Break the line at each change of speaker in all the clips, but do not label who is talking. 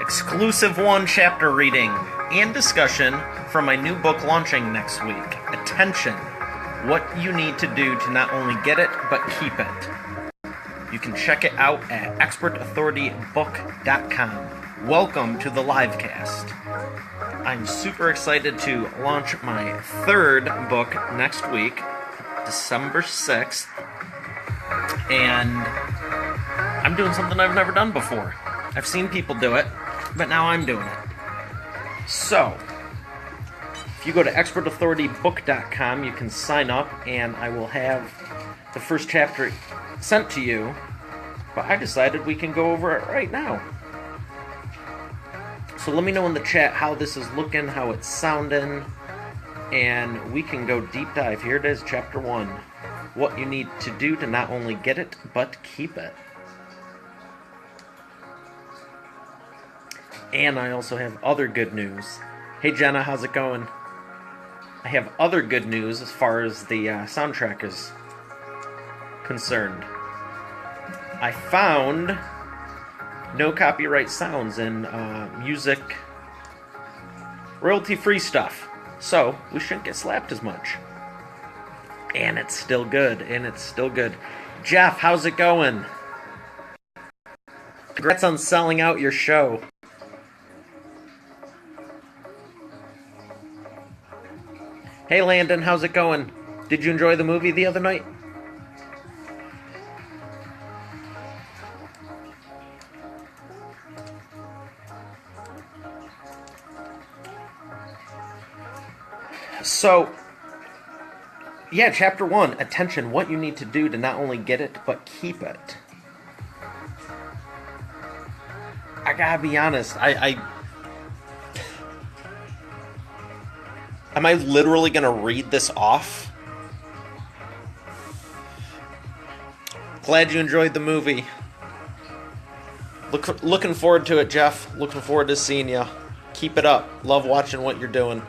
exclusive one chapter reading and discussion from my new book launching next week. Attention, what you need to do to not only get it, but keep it. You can check it out at expertauthoritybook.com. Welcome to the livecast. I'm super excited to launch my third book next week, December 6th, and I'm doing something I've never done before. I've seen people do it, but now I'm doing it. So, if you go to expertauthoritybook.com, you can sign up, and I will have the first chapter sent to you, but I decided we can go over it right now. So let me know in the chat how this is looking, how it's sounding, and we can go deep dive. Here it is, Chapter 1. What you need to do to not only get it, but keep it. And I also have other good news. Hey Jenna, how's it going? I have other good news as far as the soundtrack is concerned. I found no copyright sounds in music, royalty-free stuff. So, we shouldn't get slapped as much. And it's still good, Jeff, how's it going? Congrats on selling out your show. Hey Landon, how's it going? Did you enjoy the movie the other night? So, yeah, Chapter 1, attention, what you need to do to not only get it, but keep it. I gotta be honest, am I literally gonna read this off? Glad you enjoyed the movie. Looking forward to it, Jeff. Looking forward to seeing you. Keep it up. Love watching what you're doing.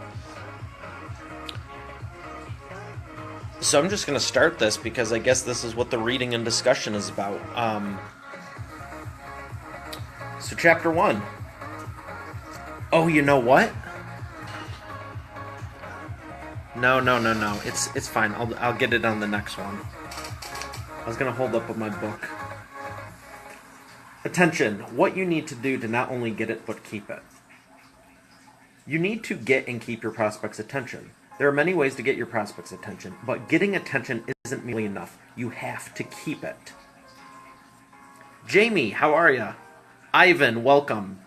So I'm just going to start this because I guess this is what the reading and discussion is about. So Chapter 1. Oh, you know what? No. It's fine. I'll get it on the next one. I was going to hold up with my book. Attention. What you need to do to not only get it, but keep it. You need to get and keep your prospects' attention. There are many ways to get your prospects' attention, but getting attention isn't merely enough. You have to keep it. Jamie, how are ya? Ivan, welcome.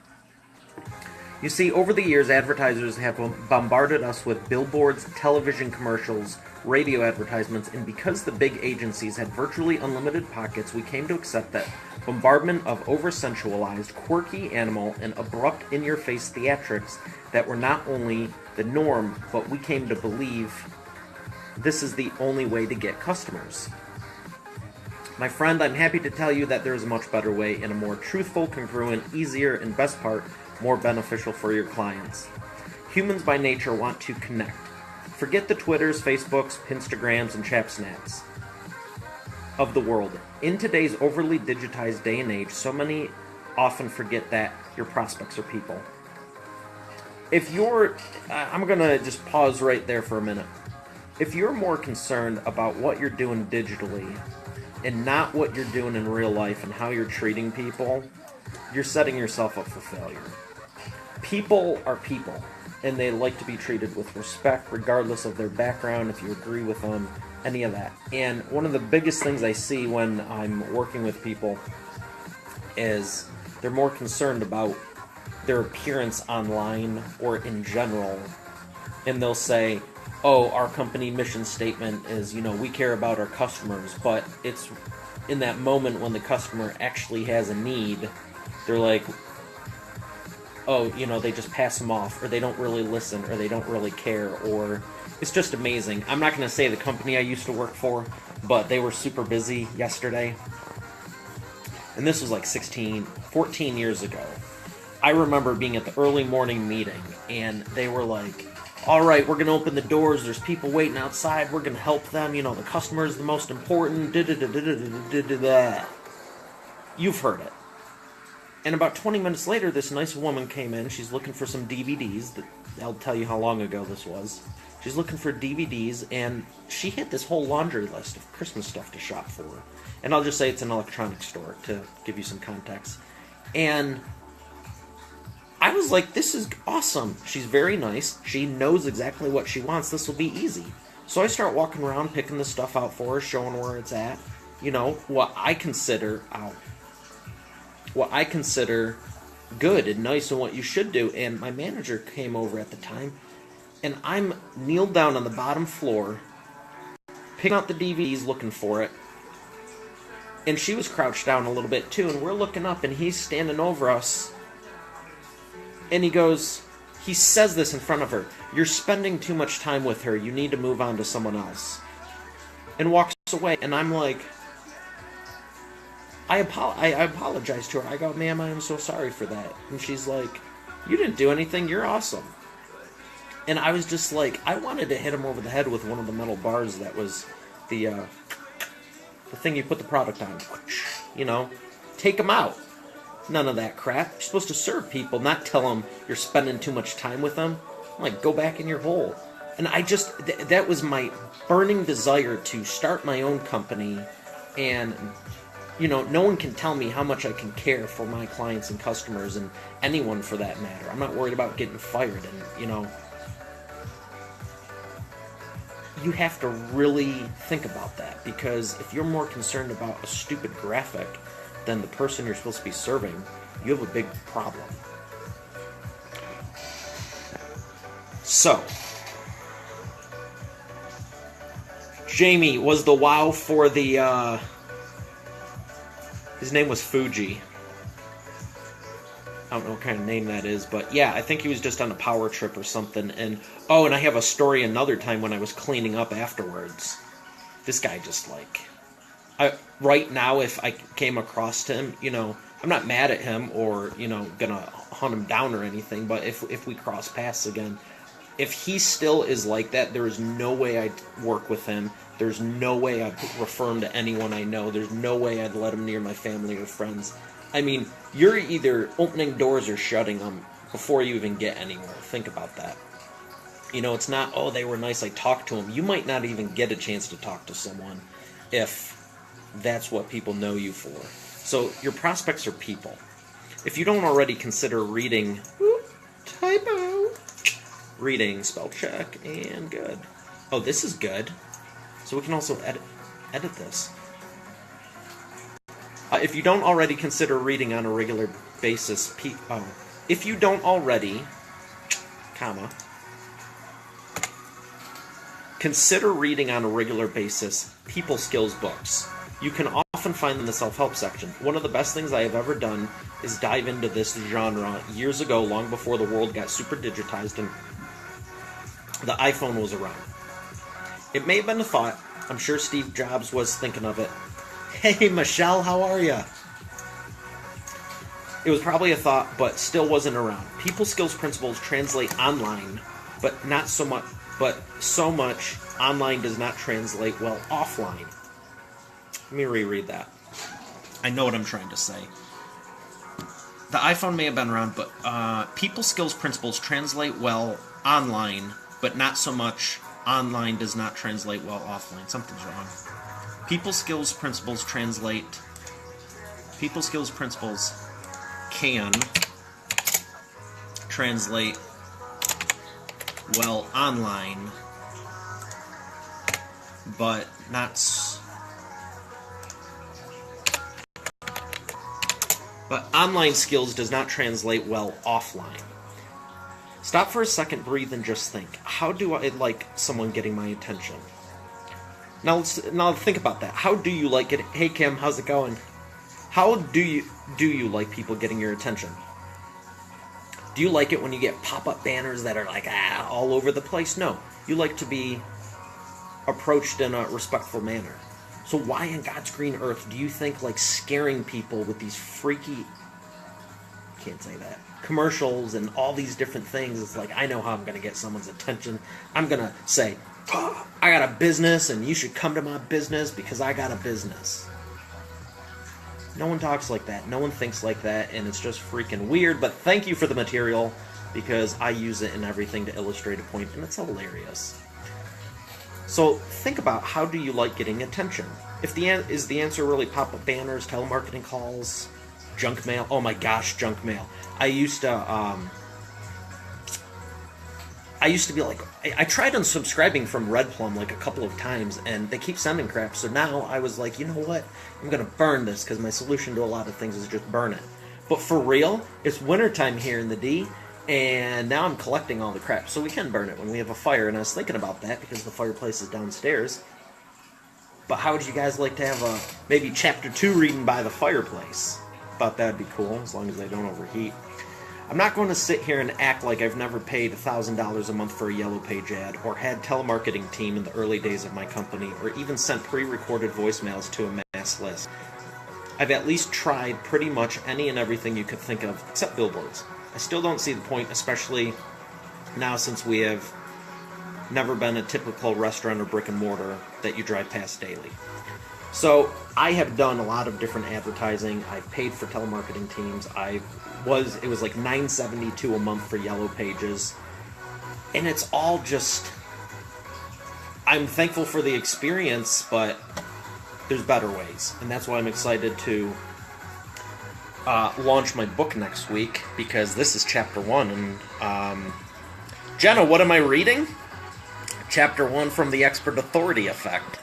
You see, over the years, advertisers have bombarded us with billboards, television commercials, radio advertisements, and because the big agencies had virtually unlimited pockets, we came to accept that bombardment of over-sensualized, quirky animal and abrupt in-your-face theatrics that were not only the norm, but we came to believe this is the only way to get customers. My friend, I'm happy to tell you that there is a much better way and a more truthful, congruent, easier, and best part, more beneficial for your clients. Humans by nature want to connect. Forget the Twitters, Facebooks, Pinstagrams, and Chapsnaps of the world. In today's overly digitized day and age, so many often forget that your prospects are people. If you're, I'm going to just pause right there for a minute. If you're more concerned about what you're doing digitally and not what you're doing in real life and how you're treating people, you're setting yourself up for failure. People are people, and they like to be treated with respect regardless of their background, if you agree with them, any of that. And one of the biggest things I see when I'm working with people is they're more concerned about their appearance online or in general, and they'll say, oh, our company mission statement is, we care about our customers, but it's in that moment when the customer actually has a need, they're like, oh, they just pass them off, or they don't really listen, or they don't really care, or it's just amazing. I'm not going to say the company I used to work for, but they were super busy yesterday, and this was like 14 years ago. I remember being at the early morning meeting, and they were like, all right, we're going to open the doors, there's people waiting outside, we're going to help them, the customer is the most important, You've heard it. And about 20 minutes later, this nice woman came in. She's looking for some DVDs. I'll tell you how long ago this was. She's looking for DVDs, and she had this whole laundry list of Christmas stuff to shop for. And I'll just say it's an electronics store to give you some context. And I was like, this is awesome. She's very nice. She knows exactly what she wants. This will be easy. So I start walking around, picking this stuff out for her, showing her where it's at. You know, what I consider good and nice and what you should do. And my manager came over at the time, and I'm kneeled down on the bottom floor, picking out the DVDs, looking for it. And she was crouched down a little bit too, and we're looking up, and he's standing over us. And he says this in front of her, "You're spending too much time with her. You need to move on to someone else." And walks away. And I'm like, I apologize to her. I go, "Ma'am, I am so sorry for that." And she's like, "You didn't do anything. You're awesome." And I was just like, I wanted to hit him over the head with one of the metal bars that was the thing you put the product on. You know, take him out. None of that crap. You're supposed to serve people, not tell them you're spending too much time with them. I'm like, go back in your hole. And I just, that was my burning desire to start my own company. And, you know, no one can tell me how much I can care for my clients and customers and anyone for that matter. I'm not worried about getting fired. And, you know, you have to really think about that, because if you're more concerned about a stupid graphic than the person you're supposed to be serving, you have a big problem. So, Jamie was the WoW for the, his name was Fuji. I don't know what kind of name that is, but yeah, I think he was just on a power trip or something. And and I have a story another time when I was cleaning up afterwards. This guy just like, right now, if I came across him, you know, I'm not mad at him or, you know, gonna hunt him down or anything, but if we cross paths again, if he still is like that, there is no way I'd work with him. There's no way I'd refer him to anyone I know. There's no way I'd let him near my family or friends. I mean, you're either opening doors or shutting them before you even get anywhere. Think about that. You know, it's not, oh, they were nice, I talked to them. You might not even get a chance to talk to someone if that's what people know you for. So your prospects are people. If you don't already consider reading, typo, reading, spell check, and good. Oh, this is good. So we can also edit this. If you don't already consider reading on a regular basis, if you don't already, consider reading on a regular basis people skills books. You can often find them in the self-help section. One of the best things I have ever done is dive into this genre years ago, long before the world got super digitized and the iPhone was around. It may have been a thought. I'm sure Steve Jobs was thinking of it. Hey, Michelle, how are ya? It was probably a thought, but still wasn't around. People skills principles translate online, but not so much. But so much online does not translate well offline. Let me reread that. I know what I'm trying to say. The iPhone may have been around, but people skills principles translate well online, but not so much online does not translate well offline. Something's wrong. People skills principles translate. People skills principles can translate well online, but not. But online skills does not translate well offline. Stop for a second, breathe, and just think. How do I like someone getting my attention? Now think about that. How do you like it? Hey Kim, how's it going? How do you like people getting your attention? Do you like it when you get pop-up banners that are like all over the place? No. You like to be approached in a respectful manner. So why in God's green earth do you think like scaring people with these freaky, can't say that, commercials and all these different things, it's like, I know how I'm going to get someone's attention. I'm going to say, oh, I got a business and you should come to my business because I got a business. No one talks like that. No one thinks like that, and it's just freaking weird. But thank you for the material, because I use it in everything to illustrate a point, and it's hilarious. So think about, how do you like getting attention? If is the answer really pop-up banners, telemarketing calls, junk mail? Oh my gosh, junk mail. I used to be like, I tried unsubscribing from Red Plum like a couple of times, and they keep sending crap. So now I was like, you know what? I'm gonna burn this, because my solution to a lot of things is just burn it. But for real, it's wintertime here in the D, and now I'm collecting all the crap, so we can burn it when we have a fire. And I was thinking about that because the fireplace is downstairs. But how would you guys like to have maybe chapter 2 reading by the fireplace? Thought that'd be cool, as long as they don't overheat. I'm not going to sit here and act like I've never paid $1,000 a month for a Yellow Page ad, or had telemarketing team in the early days of my company, or even sent pre-recorded voicemails to a mass list. I've at least tried pretty much any and everything you could think of, except billboards. I still don't see the point, especially now since we have never been a typical restaurant or brick and mortar that you drive past daily. So I have done a lot of different advertising. I've paid for telemarketing teams. It was like $9.72 a month for Yellow Pages. And it's all just, I'm thankful for the experience, but there's better ways. And that's why I'm excited to launch my book next week, because this is chapter 1. And Jenna, what am I reading? Chapter 1 from the Expert Authority Effect.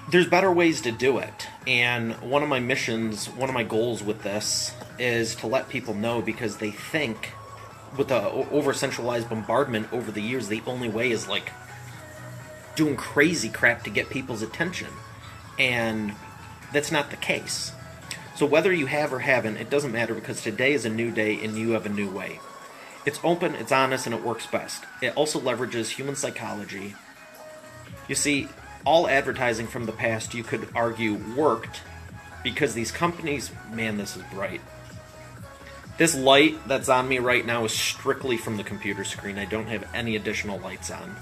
There's better ways to do it. And one of my missions, one of my goals with this is to let people know, because they think with the over-centralized bombardment over the years, the only way is like doing crazy crap to get people's attention. And that's not the case. So whether you have or haven't, it doesn't matter, because today is a new day and you have a new way. It's open, it's honest, and it works best. It also leverages human psychology. You see, all advertising from the past, you could argue, worked because these companies... Man, this is bright. This light that's on me right now is strictly from the computer screen. I don't have any additional lights on.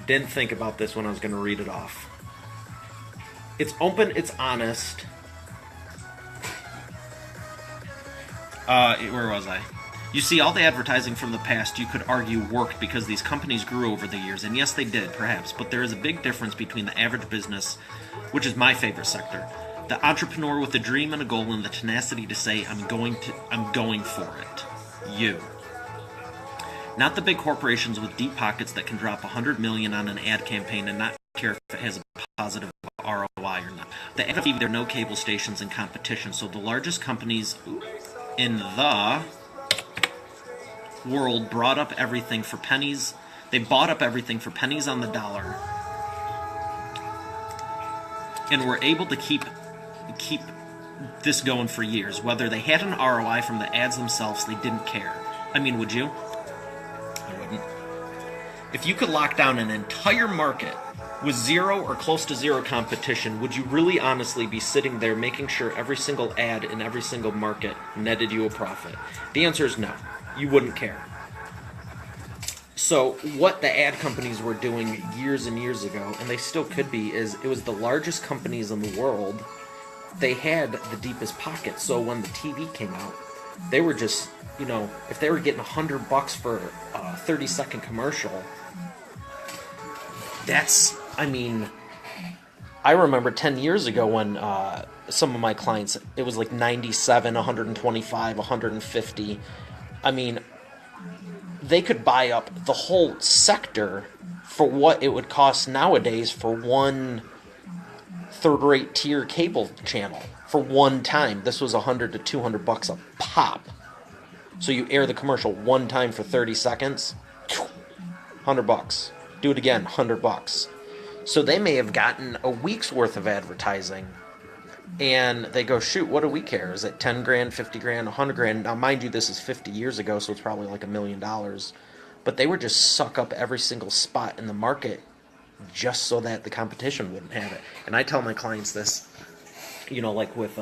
Didn't think about this when I was going to read it off. It's open, it's honest. Where was I? You see, all the advertising from the past, you could argue, worked because these companies grew over the years. And yes, they did, perhaps. But there is a big difference between the average business, which is my favorite sector, the entrepreneur with a dream and a goal and the tenacity to say, I'm going for it. You. Not the big corporations with deep pockets that can drop $100 million on an ad campaign and not care if it has a positive ROI or not. The ad, there are no cable stations in competition, so the largest companies in the world brought up everything for pennies. They bought up everything for pennies on the dollar, and were able to keep this going for years. Whether they had an ROI from the ads themselves, they didn't care. I mean, would you? I wouldn't. If you could lock down an entire market with zero or close to zero competition, would you really honestly be sitting there making sure every single ad in every single market netted you a profit? The answer is no. You wouldn't care. So what the ad companies were doing years and years ago, and they still could be, is it was the largest companies in the world. They had the deepest pockets. So when the TV came out, they were just, if they were getting $100 for a 30-second commercial, I remember 10 years ago when some of my clients, it was like 97, 125, 150. They could buy up the whole sector for what it would cost nowadays for one third-rate tier cable channel for one time. This was $100 to $200 a pop. So you air the commercial one time for 30 seconds, $100. Do it again, $100. So they may have gotten a week's worth of advertising. And they go, shoot, what do we care? Is it 10 grand, 50 grand, 100 grand? Now, mind you, this is 50 years ago, so it's probably like $1 million. But they would just suck up every single spot in the market just so that the competition wouldn't have it. And I tell my clients this, like with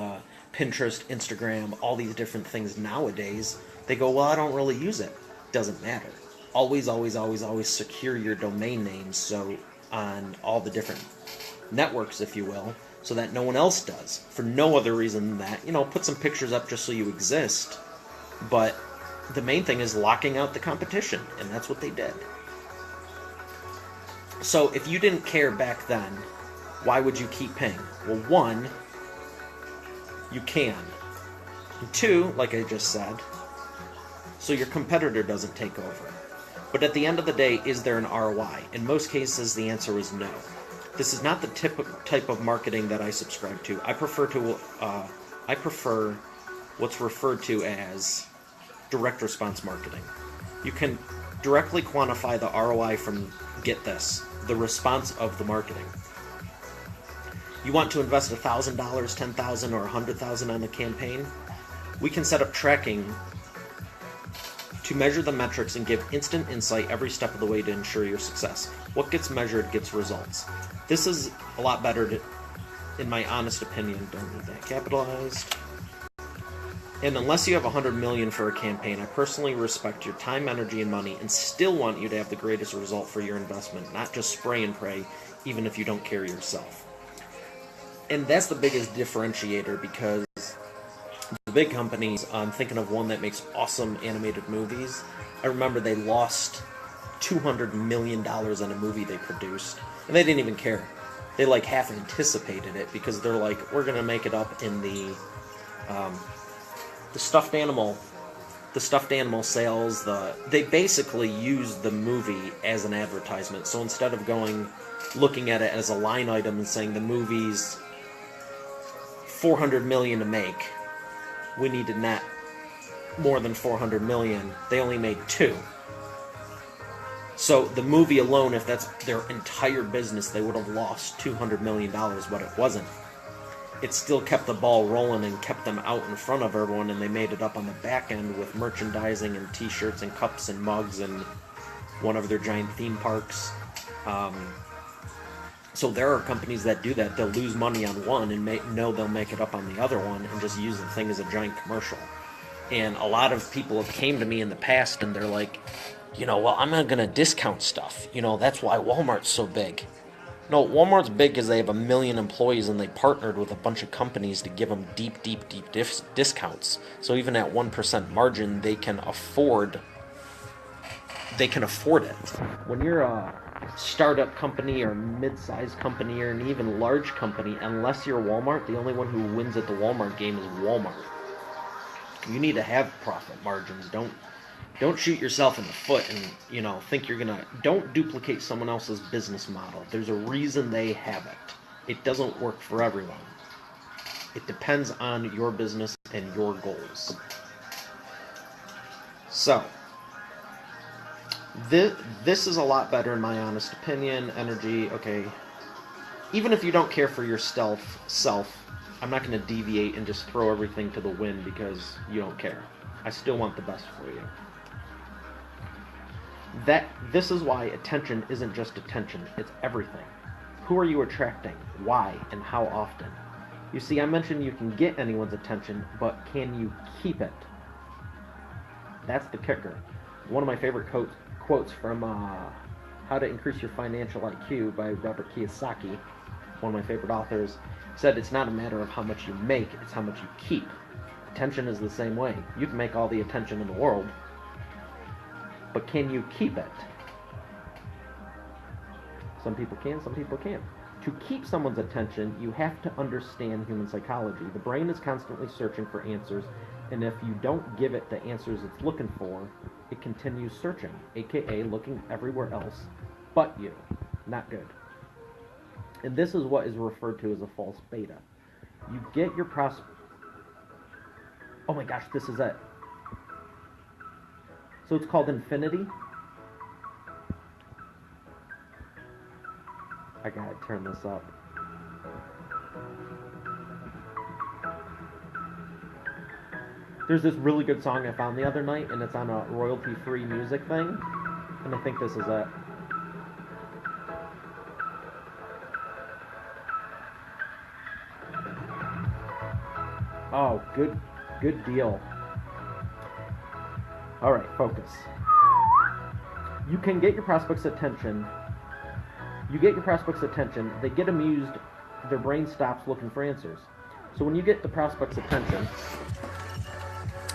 Pinterest, Instagram, all these different things nowadays. They go, well, I don't really use it. Doesn't matter. Always, always, always, always secure your domain name. So on all the different networks, if you will, so that no one else does, for no other reason than that. Put some pictures up just so you exist, but the main thing is locking out the competition, and that's what they did. So if you didn't care back then, why would you keep paying? Well, one, you can. And two, like I just said, so your competitor doesn't take over. But at the end of the day, is there an ROI? In most cases, the answer is no. This is not the type of marketing that I subscribe to. I prefer what's referred to as direct response marketing. You can directly quantify the ROI from, get this, the response of the marketing. You want to invest $1,000, $10,000, or $100,000 on a campaign? We can set up tracking to measure the metrics and give instant insight every step of the way to ensure your success. What gets measured gets results. This is a lot better, in my honest opinion. Don't need that capitalized. And unless you have $100 million for a campaign, I personally respect your time, energy, and money, and still want you to have the greatest result for your investment, not just spray and pray, even if you don't care yourself. And that's the biggest differentiator, because the big companies, I'm thinking of one that makes awesome animated movies. I remember they lost $200 million on a movie they produced, and they didn't even care. They half anticipated it, because they're like, we're gonna make it up in the stuffed animal sales. They basically used the movie as an advertisement. So instead of looking at it as a line item and saying the movie's $400 million to make, we needed net more than $400 million, they only made $2. So the movie alone, if that's their entire business, they would have lost $200 million, but it wasn't. It still kept the ball rolling and kept them out in front of everyone, and they made it up on the back end with merchandising and t-shirts and cups and mugs and one of their giant theme parks. So there are companies that do that. They'll lose money on one and know they'll make it up on the other one and just use the thing as a giant commercial. And a lot of people have came to me in the past and they're like, well, I'm not going to discount stuff. That's why Walmart's so big. No, Walmart's big because they have 1 million employees and they partnered with a bunch of companies to give them deep discounts. So even at 1% margin, they can afford it. When you're a startup company or mid-sized company or an even large company, unless you're Walmart, the only one who wins at the Walmart game is Walmart. You need to have profit margins. Don't shoot yourself in the foot and, think you're gonna... Don't duplicate someone else's business model. There's a reason they have it. It doesn't work for everyone. It depends on your business and your goals. So, this is a lot better in my honest opinion. Energy, okay. Even if you don't care for your self, I'm not going to deviate and just throw everything to the wind because you don't care. I still want the best for you. This is why attention isn't just attention, it's everything. Who are you attracting? Why? And how often? You see, I mentioned you can get anyone's attention, but can you keep it? That's the kicker. One of my favorite quotes from How to Increase Your Financial IQ by Robert Kiyosaki, one of my favorite authors, said it's not a matter of how much you make, it's how much you keep. Attention is the same way. You can make all the attention in the world, but can you keep it? Some people can, some people can't. To keep someone's attention, you have to understand human psychology. The brain is constantly searching for answers, and if you don't give it the answers it's looking for, it continues searching, aka looking everywhere else but you. Not good. And this is what is referred to as a false beta. You get your Oh my gosh, this is it. So it's called infinity. I gotta turn this up. There's this really good song I found the other night, and it's on a royalty-free music thing, and I think this is it. Oh, good deal. All right, focus. You can get your prospects' attention. You get your prospects' attention. They get amused their brain stops looking for answers. So when you get the prospect's attention,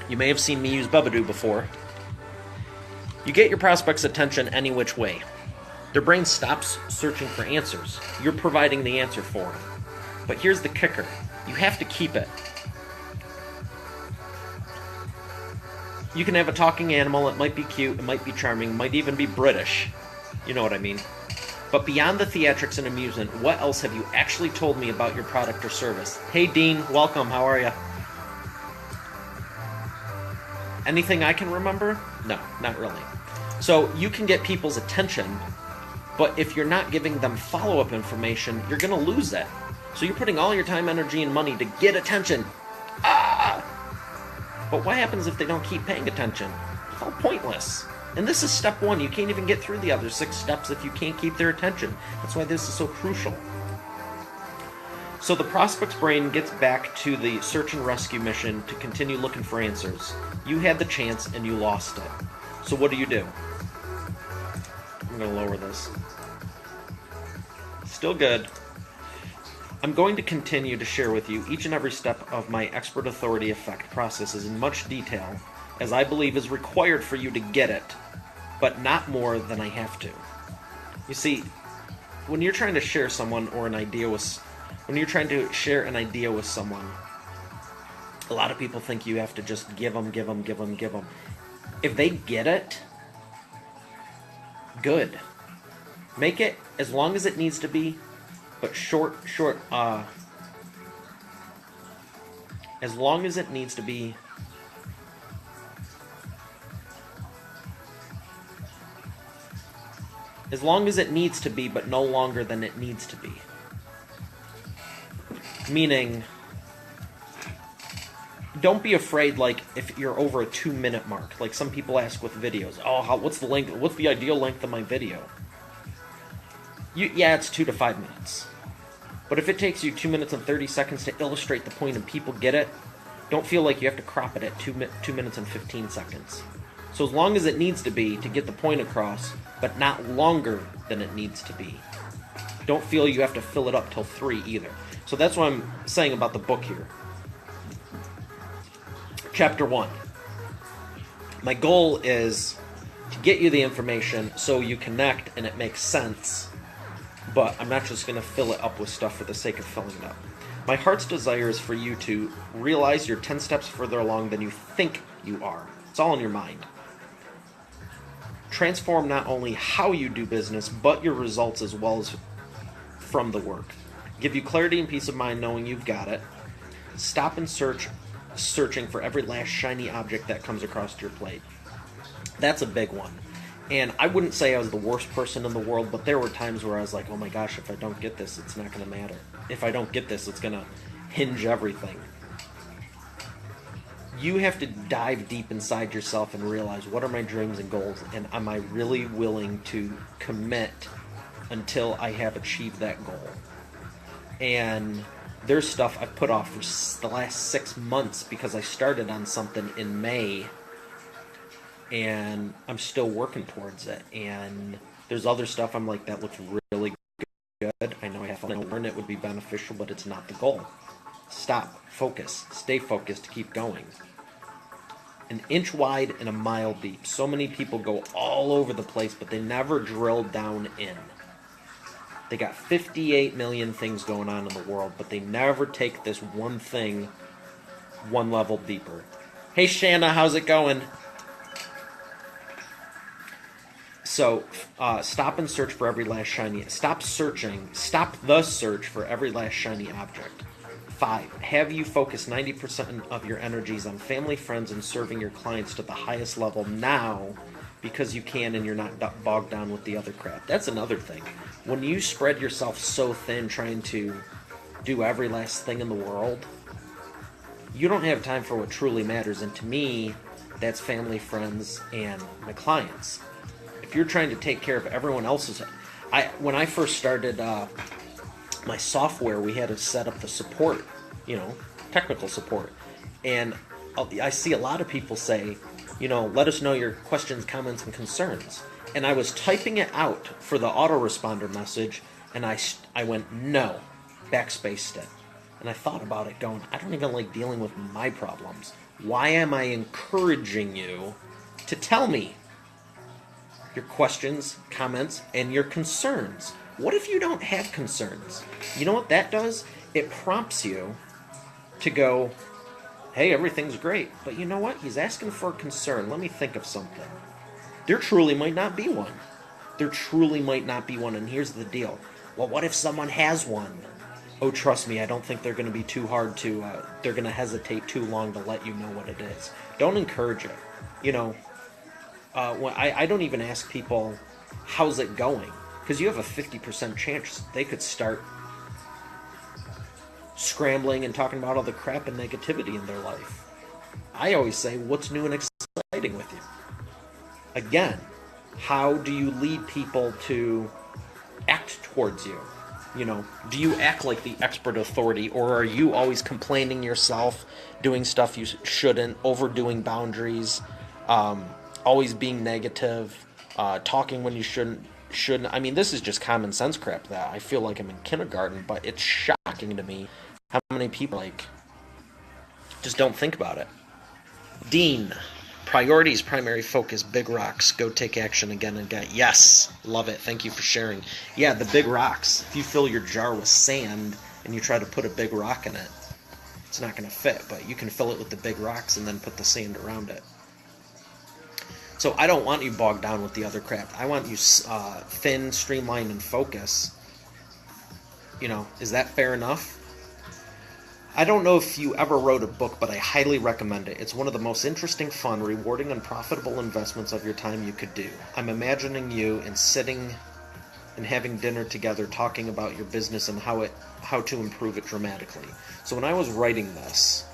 you may have seen me use Bubadoo before. You get your prospect's attention any which way. Their brain stops searching for answers. You're providing the answer for them. But here's the kicker. You have to keep it. You can have a talking animal. It might be cute. It might be charming. It might even be British. You know what I mean. But beyond the theatrics and amusement, what else have you actually told me about your product or service? Hey, Dean. Welcome. How are you? Anything I can remember? No, not really. So you can get people's attention, but if you're not giving them follow-up information, you're going to lose it. So you're putting all your time, energy, and money to get attention. But what happens if they don't keep paying attention? It's all pointless. And this is step one. You can't even get through the other 6 steps if you can't keep their attention. That's why this is so crucial. So the prospect's brain gets back to the search and rescue mission to continue looking for answers. You had the chance and you lost it. So what do? I'm going to lower this. Still good. I'm going to continue to share with you each and every step of my expert authority effect processes in much detail, as I believe is required for you to get it, but not more than I have to. You see, when you're trying to share someone or an idea with, when you're trying to share an idea with someone, a lot of people think you have to just give them. If they get it, good. Make it as long as it needs to be, but short, as long as it needs to be. As long as it needs to be, but no longer than it needs to be. Meaning, don't be afraid, like, if you're over a 2-minute mark. Like some people ask with videos, what's the length? What's the ideal length of my video? Yeah, it's 2 to 5 minutes. But if it takes you 2 minutes and 30 seconds to illustrate the point and people get it, don't feel like you have to crop it at 2 minutes and 15 seconds. So as long as it needs to be to get the point across, but not longer than it needs to be. Don't feel you have to fill it up till 3 either. So that's what I'm saying about the book here. Chapter 1. My goal is to get you the information so you connect and it makes sense, but I'm not just going to fill it up with stuff for the sake of filling it up. My heart's desire is for you to realize you're 10 steps further along than you think you are. It's all in your mind. Transform not only how you do business, but your results as well as from the work. Give you clarity and peace of mind knowing you've got it. Stop and searching for every last shiny object that comes across your plate. That's a big one. And I wouldn't say I was the worst person in the world, but there were times where I was like, oh my gosh, if I don't get this, it's not going to matter. If I don't get this, it's going to hinge everything. You have to dive deep inside yourself and realize, what are my dreams and goals, and am I really willing to commit until I have achieved that goal? And there's stuff I've put off for the last 6 months because I started on something in May, and I'm still working towards it. And there's other stuff I'm like, that looks really good. I know I have to learn it would be beneficial, but it's not the goal. Stop. Focus. Stay focused. Keep going. An inch wide and a mile deep. So many people go all over the place, but they never drill down in. They got 58 million things going on in the world, but they never take this one thing one level deeper. Hey, Shanna, how's it going? So, stop and search for every last shiny... Stop searching. Stop the search for every last shiny object. 5. Have you focus 90% of your energies on family, friends, and serving your clients to the highest level now because you can and you're not bogged down with the other crap. That's another thing. When you spread yourself so thin trying to do every last thing in the world, you don't have time for what truly matters. And to me, that's family, friends, and my clients. If you're trying to take care of everyone else's... When I first started my software, we had to set up the support, technical support. And I see a lot of people say, let us know your questions, comments, and concerns. And I was typing it out for the autoresponder message, and I went, no, backspaced it. And I thought about it going, I don't even like dealing with my problems. Why am I encouraging you to tell me your questions, comments, and your concerns? What if you don't have concerns? You know what that does? It prompts you to go, hey, everything's great. But you know what? He's asking for a concern. Let me think of something. There truly might not be one. There truly might not be one. And here's the deal. Well, what if someone has one? Oh, trust me, I don't think they're going to be too hard to, they're going to hesitate too long to let you know what it is. Don't encourage it. You know, I don't even ask people, how's it going? Because you have a 50% chance they could start scrambling and talking about all the crap and negativity in their life. I always say, what's new and exciting with you? Again, how do you lead people to act towards you? You know, do you act like the expert authority, or are you always complaining yourself, doing stuff you shouldn't, overdoing boundaries, always being negative, talking when you shouldn't? I mean, this is just common sense crap that I feel like I'm in kindergarten, but it's shocking to me how many people, like, just don't think about it. Dean, priorities, primary focus, big rocks, go take action again and again. Yes, love it. Thank you for sharing. Yeah, the big rocks. If you fill your jar with sand and you try to put a big rock in it, it's not going to fit, but you can fill it with the big rocks and then put the sand around it. So I don't want you bogged down with the other crap. I want you thin, streamlined, and focus. You know, is that fair enough? I don't know if you ever wrote a book, but I highly recommend it. It's one of the most interesting, fun, rewarding, and profitable investments of your time you could do. I'm imagining you and sitting and having dinner together talking about your business and how to improve it dramatically. So when I was writing this,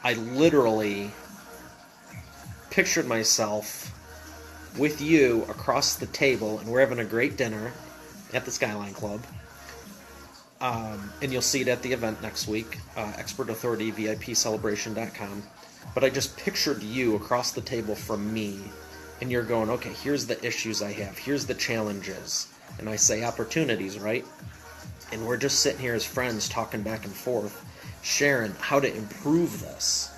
I literally pictured myself with you across the table, and we're having a great dinner at the Skyline Club. And you'll see it at the event next week, Expert Authority, VIPcelebration.com. But I just pictured you across the table from me, and you're going, okay, here's the issues I have, here's the challenges, and I say opportunities, right? And we're just sitting here as friends talking back and forth, sharing how to improve this.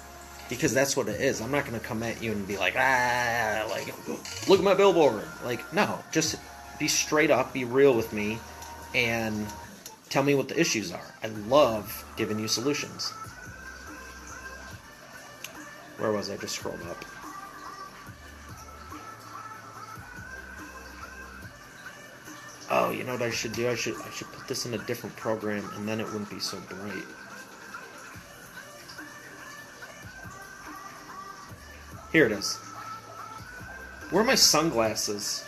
Because that's what it is. I'm not going to come at you and be like, look at my billboard. Like, no, just be straight up, be real with me, and tell me what the issues are. I love giving you solutions. Where was I? Just scrolled up. Oh, you know what I should do? I should put this in a different program, and then it wouldn't be so bright. Here it is. Where are my sunglasses?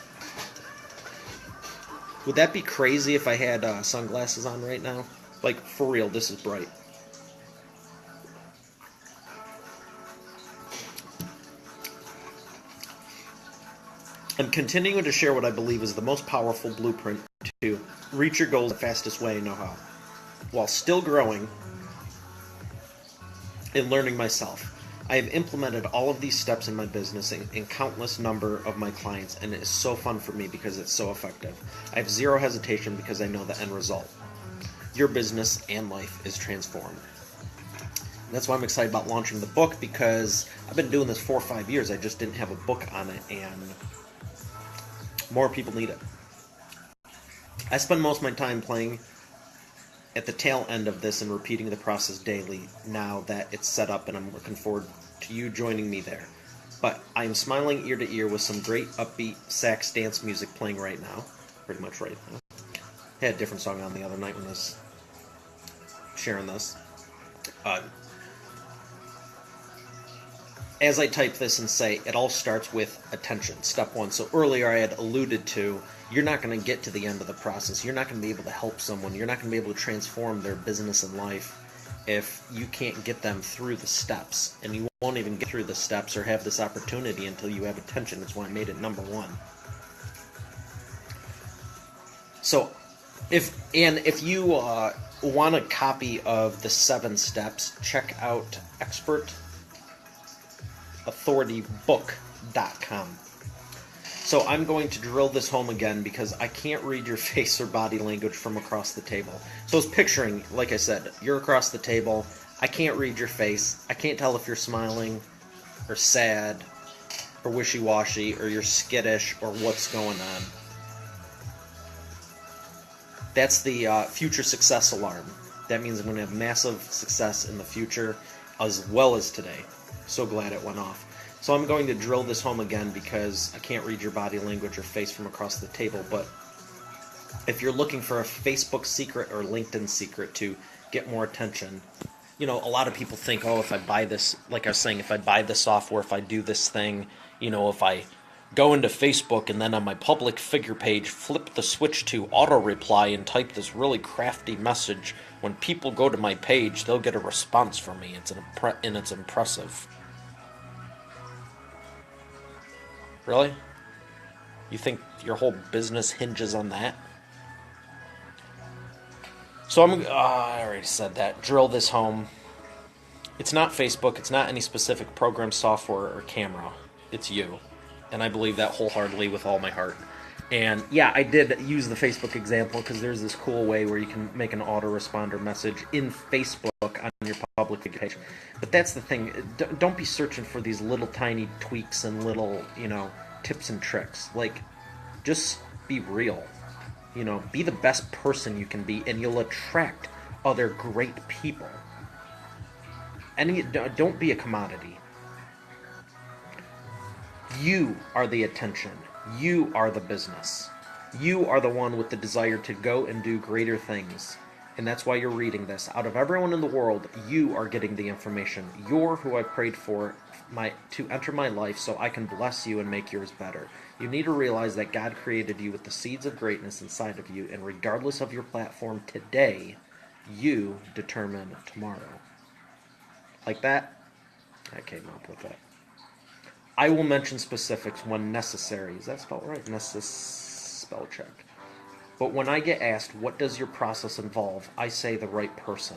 Would that be crazy if I had sunglasses on right now? Like, for real, this is bright. I'm continuing to share what I believe is the most powerful blueprint to reach your goals the fastest way I know how, while still growing and learning myself. I have implemented all of these steps in my business in countless number of my clients, and it is so fun for me because it's so effective. I have zero hesitation because I know the end result. Your business and life is transformed. And that's why I'm excited about launching the book, because I've been doing this 4 or 5 years. I just didn't have a book on it, and more people need it. I spend most of my time playing at the tail end of this and repeating the process daily now that it's set up, and I'm looking forward to you joining me there. But I am smiling ear to ear with some great upbeat sax dance music playing right now. Pretty much right now. I had a different song on the other night when I was sharing this. As I type this and say, it all starts with attention, step one. So earlier I had alluded to, you're not going to get to the end of the process. You're not going to be able to help someone. You're not going to be able to transform their business and life if you can't get them through the steps. And you won't even get through the steps or have this opportunity until you have attention. That's why I made it number one. So if you want a copy of the 7 steps, check out expertauthoritybook.com. So I'm going to drill this home again because I can't read your face or body language from across the table. So I was picturing, like I said, you're across the table. I can't read your face. I can't tell if you're smiling or sad or wishy-washy or you're skittish or what's going on. That's the future success alarm. That means I'm going to have massive success in the future as well as today. So glad it went off. So I'm going to drill this home again because I can't read your body language or face from across the table. But if you're looking for a Facebook secret or LinkedIn secret to get more attention, you know, a lot of people think, oh, if I buy this, like I was saying, if I buy this software, if I do this thing, you know, if I go into Facebook and then on my public figure page, flip the switch to auto reply and type this really crafty message, when people go to my page, they'll get a response from me. It's impressive. Really? You think your whole business hinges on that? So I already said that. Drill this home. It's not Facebook. It's not any specific program, software, or camera. It's you. And I believe that wholeheartedly with all my heart. And yeah, I did use the Facebook example because there's this cool way where you can make an autoresponder message in Facebook on your public page. But that's the thing. Don't be searching for these little tiny tweaks and little, you know, tips and tricks. Like, just be real. You know, be the best person you can be, and you'll attract other great people. And don't be a commodity. You are the attention. You are the business. You are the one with the desire to go and do greater things. And that's why you're reading this. Out of everyone in the world, you are getting the information. You're who I prayed for to enter my life so I can bless you and make yours better. You need to realize that God created you with the seeds of greatness inside of you, and regardless of your platform today, you determine tomorrow. Like that? I came up with it. I will mention specifics when necessary. Is that spelled right? Spell check. But when I get asked, what does your process involve, I say the right person.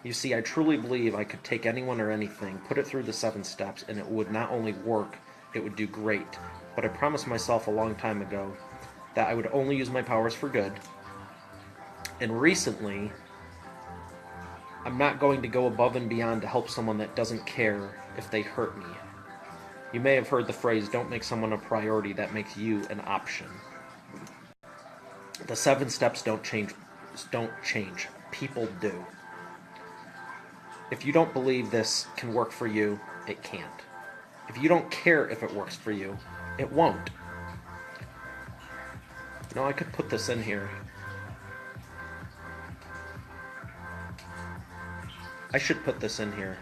You see, I truly believe I could take anyone or anything, put it through the 7 steps, and it would not only work, it would do great. But I promised myself a long time ago that I would only use my powers for good. And recently, I'm not going to go above and beyond to help someone that doesn't care if they hurt me. You may have heard the phrase, don't make someone a priority, that makes you an option. The 7 steps don't change. People do. If you don't believe this can work for you, it can't. If you don't care if it works for you, it won't. You know, I could put this in here. I should put this in here.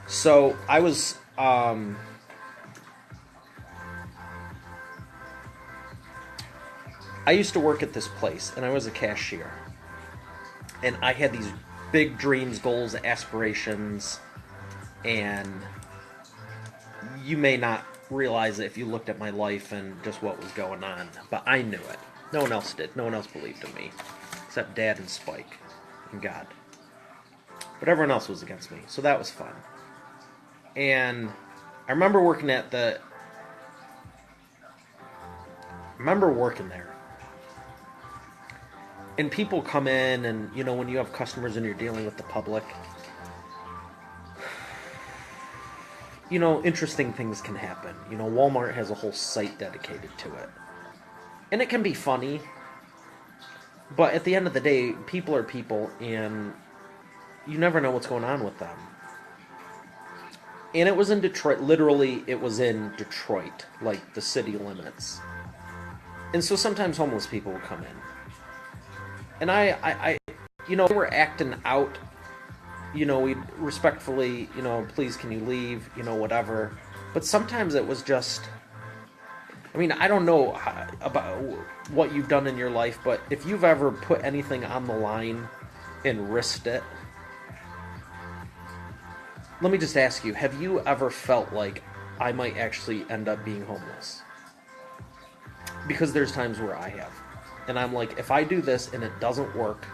So, I was... I used to work at this place, and I was a cashier. And I had these big dreams, goals, aspirations, and you may not realize it if you looked at my life and just what was going on, but I knew it. No one else did. No one else believed in me, except Dad and Spike and God. But everyone else was against me, so that was fun. And I remember working there. And people come in, and, you know, when you have customers and you're dealing with the public, you know, interesting things can happen. You know, Walmart has a whole site dedicated to it. And it can be funny, but at the end of the day, people are people, and you never know what's going on with them. And it was in Detroit. Literally, it was in Detroit, like the city limits. And so sometimes homeless people would come in. And I you know, they were acting out. You know, we'd respectfully, you know, please can you leave, you know, whatever. But sometimes it was just, I mean, I don't know about what you've done in your life, but if you've ever put anything on the line and risked it, let me just ask you, have you ever felt like I might actually end up being homeless? Because there's times where I have. And I'm like, if I do this and it doesn't work,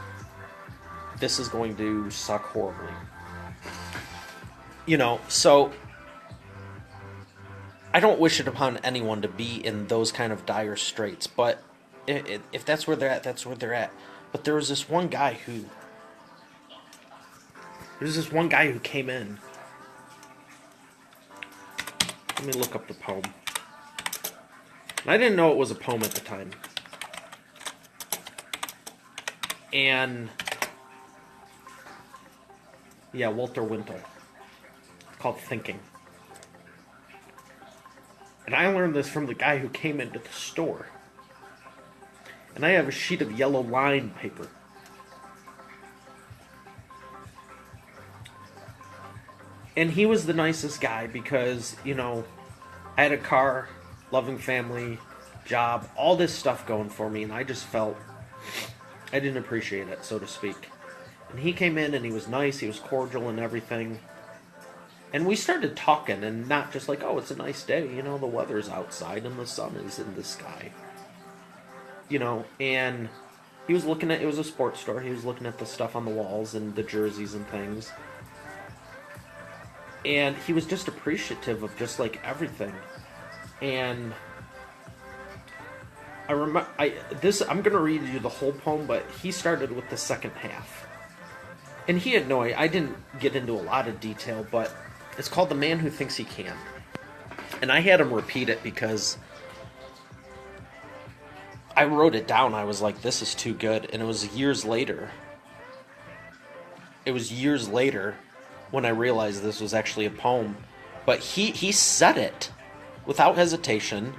this is going to suck horribly. You know, so I don't wish it upon anyone to be in those kind of dire straits, but if that's where they're at, that's where they're at. But there was this one guy who came in. Let me look up the poem. And I didn't know it was a poem at the time. And yeah, Walter Wintle. It's called Thinking. And I learned this from the guy who came into the store. And I have a sheet of yellow lined paper. And he was the nicest guy because, you know, I had a car, loving family, job, all this stuff going for me, and I just felt I didn't appreciate it, so to speak. And he came in and he was nice, he was cordial and everything. And we started talking, and not just like, oh, it's a nice day, you know, the weather's outside and the sun is in the sky. You know, and he was looking at, it was a sports store, he was looking at the stuff on the walls and the jerseys and things. And he was just appreciative of just like everything. And I'm going to read you the whole poem, but he started with the second half. And he had no idea, I didn't get into a lot of detail, but it's called The Man Who Thinks He Can. And I had him repeat it because I wrote it down. I was like, this is too good. And it was years later when I realized this was actually a poem. But he said it without hesitation.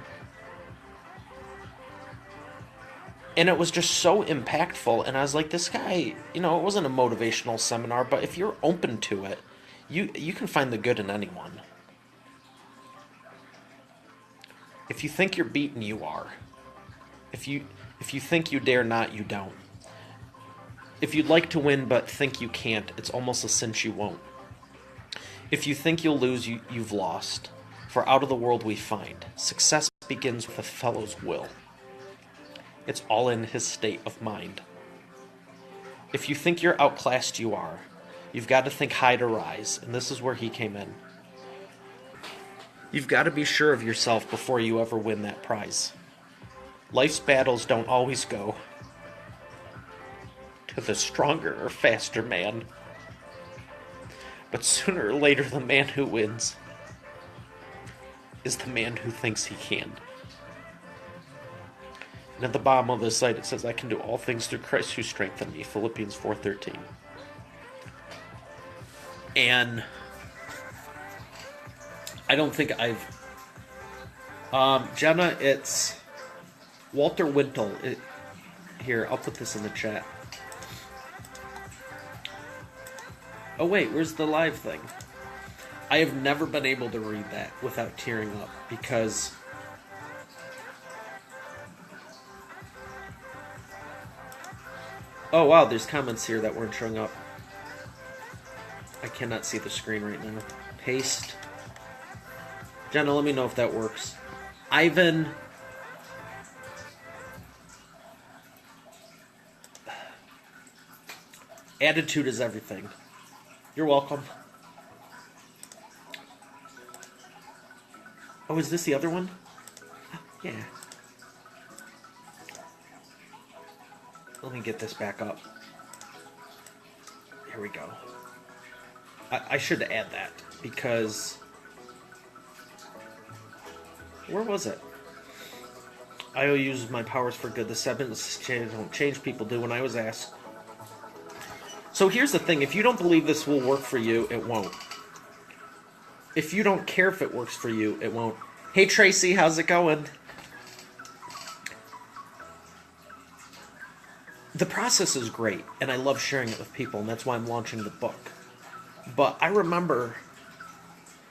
And it was just so impactful. And I was like, this guy, you know, it wasn't a motivational seminar, but if you're open to it, you can find the good in anyone. If you think you're beaten, you are. If you think you dare not, you don't. If you'd like to win but think you can't, it's almost a cinch you won't. If you think you'll lose, you've lost. For out of the world we find, success begins with a fellow's will. It's all in his state of mind. If you think you're outclassed, you are. You've got to think high to rise, and this is where he came in. You've got to be sure of yourself before you ever win that prize. Life's battles don't always go to the stronger or faster man. But sooner or later, the man who wins is the man who thinks he can. And at the bottom of this site, it says, I can do all things through Christ who strengthened me, Philippians 4:13. And I don't think I've... Jenna, it's Walter Wintle. Here, I'll put this in the chat. Oh wait, where's the live thing? I have never been able to read that without tearing up, because oh wow, there's comments here that weren't showing up. I cannot see the screen right now. Paste. Jenna, let me know if that works. Ivan. Attitude is everything. You're welcome. Oh, is this the other one? Yeah. Let me get this back up. Here we go. I should add that, because... Where was it? I will use my powers for good. The sevens don't change, people do. When I was asked. So here's the thing. If you don't believe this will work for you, it won't. If you don't care if it works for you, it won't. Hey, Tracy, how's it going? The process is great, and I love sharing it with people, and that's why I'm launching the book. But I remember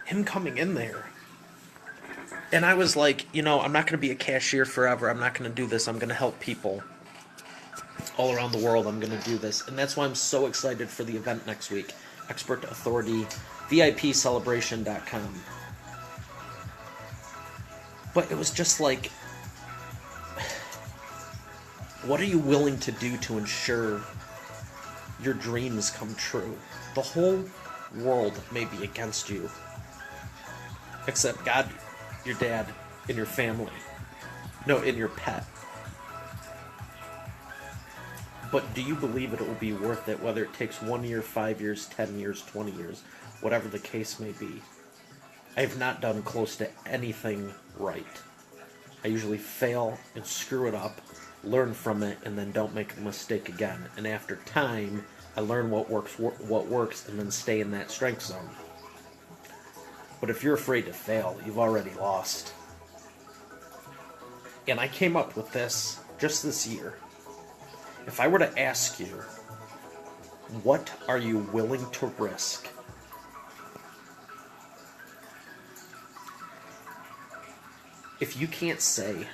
him coming in there, and I was like, you know, I'm not going to be a cashier forever. I'm not going to do this. I'm going to help people all around the world. I'm going to do this. And that's why I'm so excited for the event next week. Expert Authority, VIPcelebration.com. But it was just like, what are you willing to do to ensure your dreams come true? The whole world may be against you, except God your dad, in your family. No, in your pet. But do you believe it will be worth it, whether it takes 1 year, 5 years, 10 years, 20 years, whatever the case may be? I have not done close to anything right. I usually fail and screw it up, learn from it, and then don't make a mistake again. And after time, I learn what works, and then stay in that strength zone. But if you're afraid to fail, you've already lost. And I came up with this just this year. If I were to ask you, what are you willing to risk? If you can't say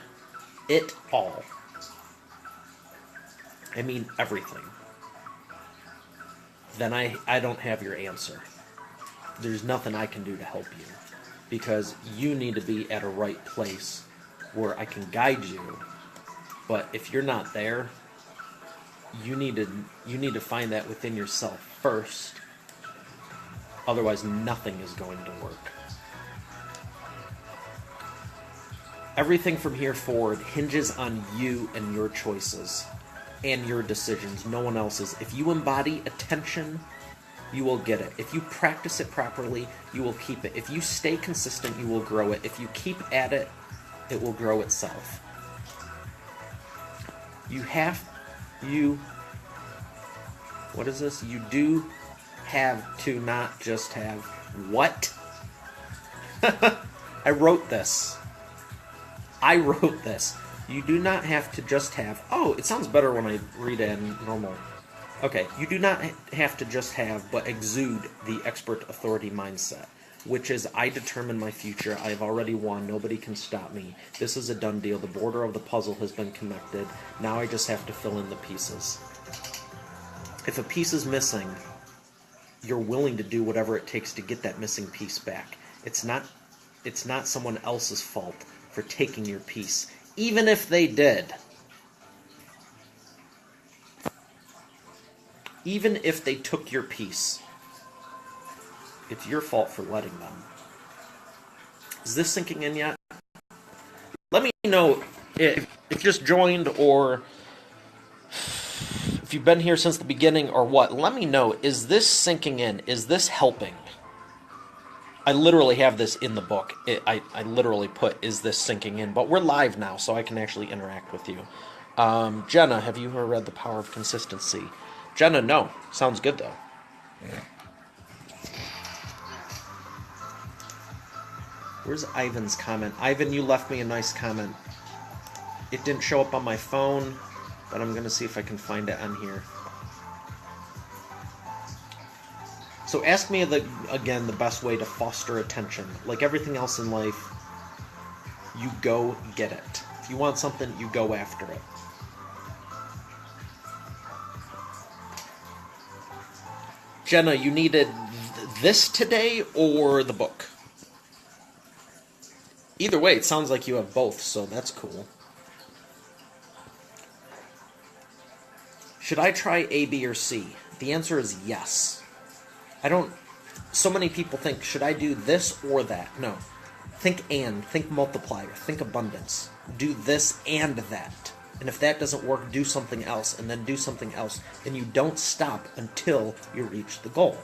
it all, I mean everything, then I don't have your answer. There's nothing I can do to help you, because you need to be at a right place where I can guide you. But if you're not there, you need to find that within yourself first. Otherwise, nothing is going to work. Everything from here forward hinges on you and your choices and your decisions, no one else's. If you embody attention, you will get it. If you practice it properly, you will keep it. If you stay consistent, you will grow it. If you keep at it, it will grow itself. What is this? You do have to not just have. What? I wrote this. You do not have to just have. Oh, it sounds better when I read it in normal. Okay, you do not have to just have, but exude the expert authority mindset, which is, I determine my future. I have already won. Nobody can stop me. This is a done deal. The border of the puzzle has been connected. Now I just have to fill in the pieces. If a piece is missing, you're willing to do whatever it takes to get that missing piece back. It's not someone else's fault for taking your piece, even if they did. Even if they took your piece, it's your fault for letting them. Is this sinking in yet? Let me know if you just joined, or if you've been here since the beginning, or what. Let me know. Is this sinking in? Is this helping? I literally have this in the book. I literally put, is this sinking in? But we're live now, so I can actually interact with you. Jenna, have you ever read The Power of Consistency? Jenna, no. Sounds good, though. Yeah. Where's Ivan's comment? Ivan, you left me a nice comment. It didn't show up on my phone, but I'm going to see if I can find it on here. So ask me, again, the best way to foster attention. Like everything else in life, you go get it. If you want something, you go after it. Jenna, you needed this today or the book? Either way, it sounds like you have both, so that's cool. Should I try A, B, or C? The answer is yes. So many people think, should I do this or that? No. Think multiplier, think abundance. Do this and that. And if that doesn't work, do something else, and then do something else. And you don't stop until you reach the goal.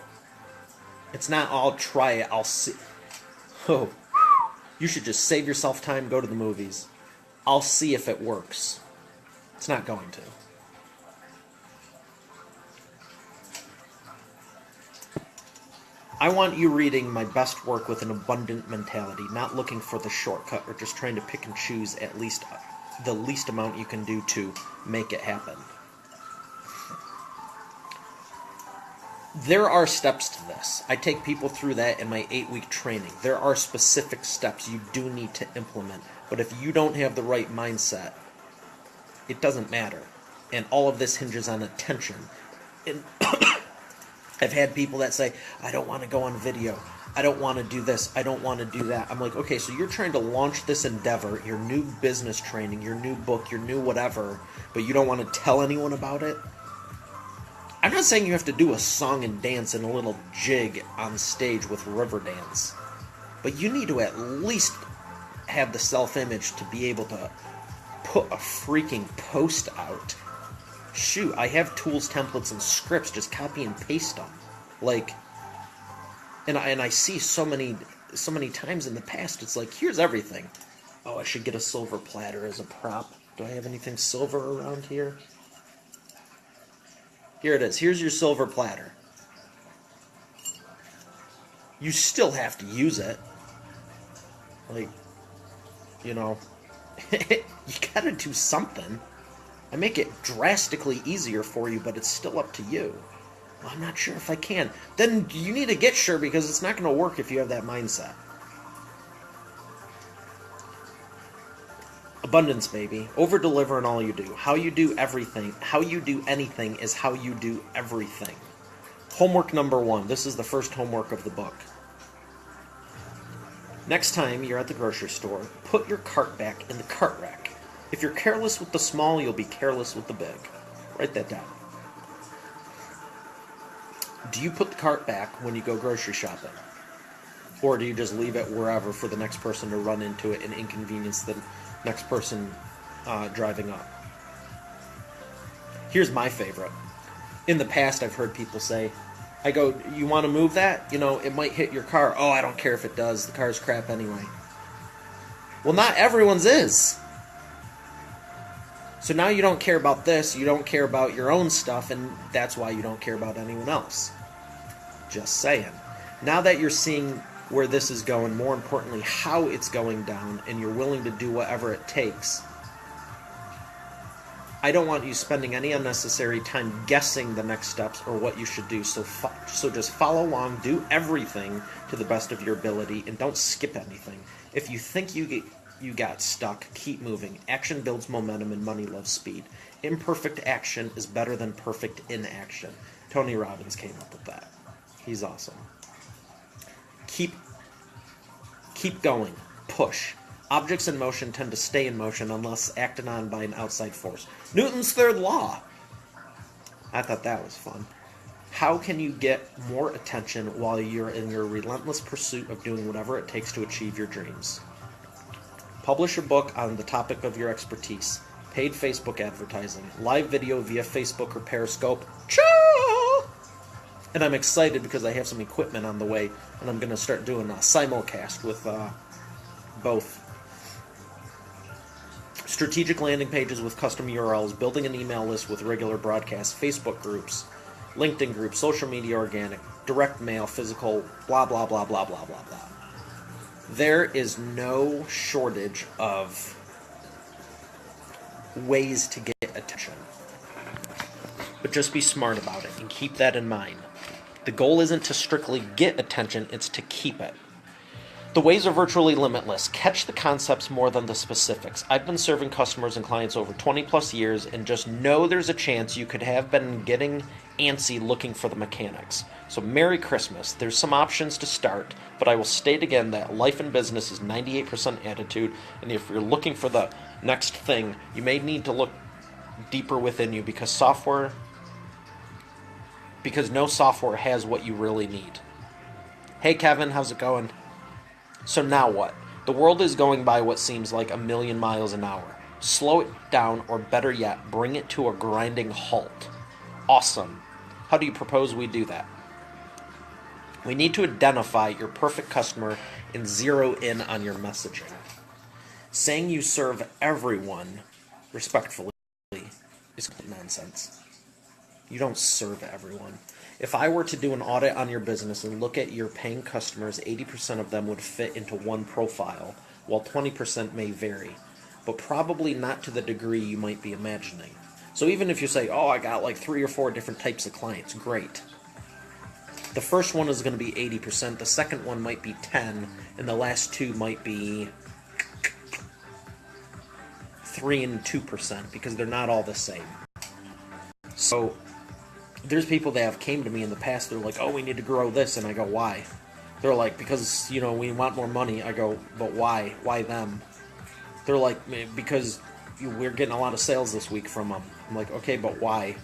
It's not, I'll try it, I'll see. Oh, you should just save yourself time, go to the movies. I'll see if it works. It's not going to. I want you reading my best work with an abundant mentality, not looking for the shortcut or just trying to pick and choose at least the least amount you can do to make it happen. There are steps to this. I take people through that in my 8-week training. There are specific steps you do need to implement. But if you don't have the right mindset, it doesn't matter. And all of this hinges on attention. And I've had people that say, I don't want to go on video. I don't want to do this. I don't want to do that. I'm like, okay, so you're trying to launch this endeavor, your new business training, your new book, your new whatever, but you don't want to tell anyone about it? I'm not saying you have to do a song and dance and a little jig on stage with Riverdance, but you need to at least have the self-image to be able to put a freaking post out. Shoot, I have tools, templates, and scripts. Just copy and paste them. Like, and I see so many times in the past, it's like, here's everything. Oh, I should get a silver platter as a prop. Do I have anything silver around here? Here it is. Here's your silver platter. You still have to use it. Like, you know, you gotta do something. I make it drastically easier for you, but it's still up to you. Well, I'm not sure if I can. Then you need to get sure, because it's not going to work if you have that mindset. Abundance, baby. Over-deliver in all you do. How you do everything. How you do anything is how you do everything. Homework number 1. This is the first homework of the book. Next time you're at the grocery store, put your cart back in the cart rack. If you're careless with the small, you'll be careless with the big. Write that down. Do you put the cart back when you go grocery shopping? Or do you just leave it wherever for the next person to run into it and inconvenience the next person driving up? Here's my favorite. In the past, I've heard people say, I go, you want to move that? You know, it might hit your car. Oh, I don't care if it does. The car's crap anyway. Well, not everyone's is. So now you don't care about this, you don't care about your own stuff, and that's why you don't care about anyone else. Just saying. Now that you're seeing where this is going, more importantly, how it's going down, and you're willing to do whatever it takes, I don't want you spending any unnecessary time guessing the next steps or what you should do. So just follow along, do everything to the best of your ability, and don't skip anything. If you think you got stuck, keep moving. Action builds momentum, and money loves speed. Imperfect action is better than perfect inaction. Tony Robbins came up with that. He's awesome. Keep going. Push. Objects in motion tend to stay in motion unless acted on by an outside force. Newton's third law. I thought that was fun. How can you get more attention while you're in your relentless pursuit of doing whatever it takes to achieve your dreams? Publish a book on the topic of your expertise. Paid Facebook advertising. Live video via Facebook or Periscope. Cha! And I'm excited because I have some equipment on the way, and I'm going to start doing a simulcast with both. Strategic landing pages with custom URLs, building an email list with regular broadcasts, Facebook groups, LinkedIn groups, social media organic, direct mail, physical, blah, blah, blah, blah, blah, blah, blah. There is no shortage of ways to get attention. But just be smart about it and keep that in mind. The goal isn't to strictly get attention, it's to keep it. The ways are virtually limitless. Catch the concepts more than the specifics. I've been serving customers and clients over 20 plus years, and just know there's a chance you could have been getting antsy looking for the mechanics. So Merry Christmas. There's some options to start, but I will state again that life and business is 98% attitude, and if you're looking for the next thing, you may need to look deeper within you, because no software has what you really need. Hey Kevin, how's it going? So now what? The world is going by what seems like 1,000,000 miles an hour. Slow it down, or better yet, bring it to a grinding halt. Awesome. How do you propose we do that? We need to identify your perfect customer and zero in on your messaging. Saying you serve everyone respectfully is nonsense. You don't serve everyone. If I were to do an audit on your business and look at your paying customers, 80% of them would fit into one profile, while 20% may vary, but probably not to the degree you might be imagining. So even if you say, oh, I got like 3 or 4 different types of clients, great. The first one is going to be 80%, the second one might be 10, and the last 2 might be 3 and 2%, because they're not all the same. So there's people that have came to me in the past, they're like, oh, we need to grow this, and I go, why? They're like, because, we want more money. I go, but why? Why them? They're like, because we're getting a lot of sales this week from them. I'm like, okay, but why?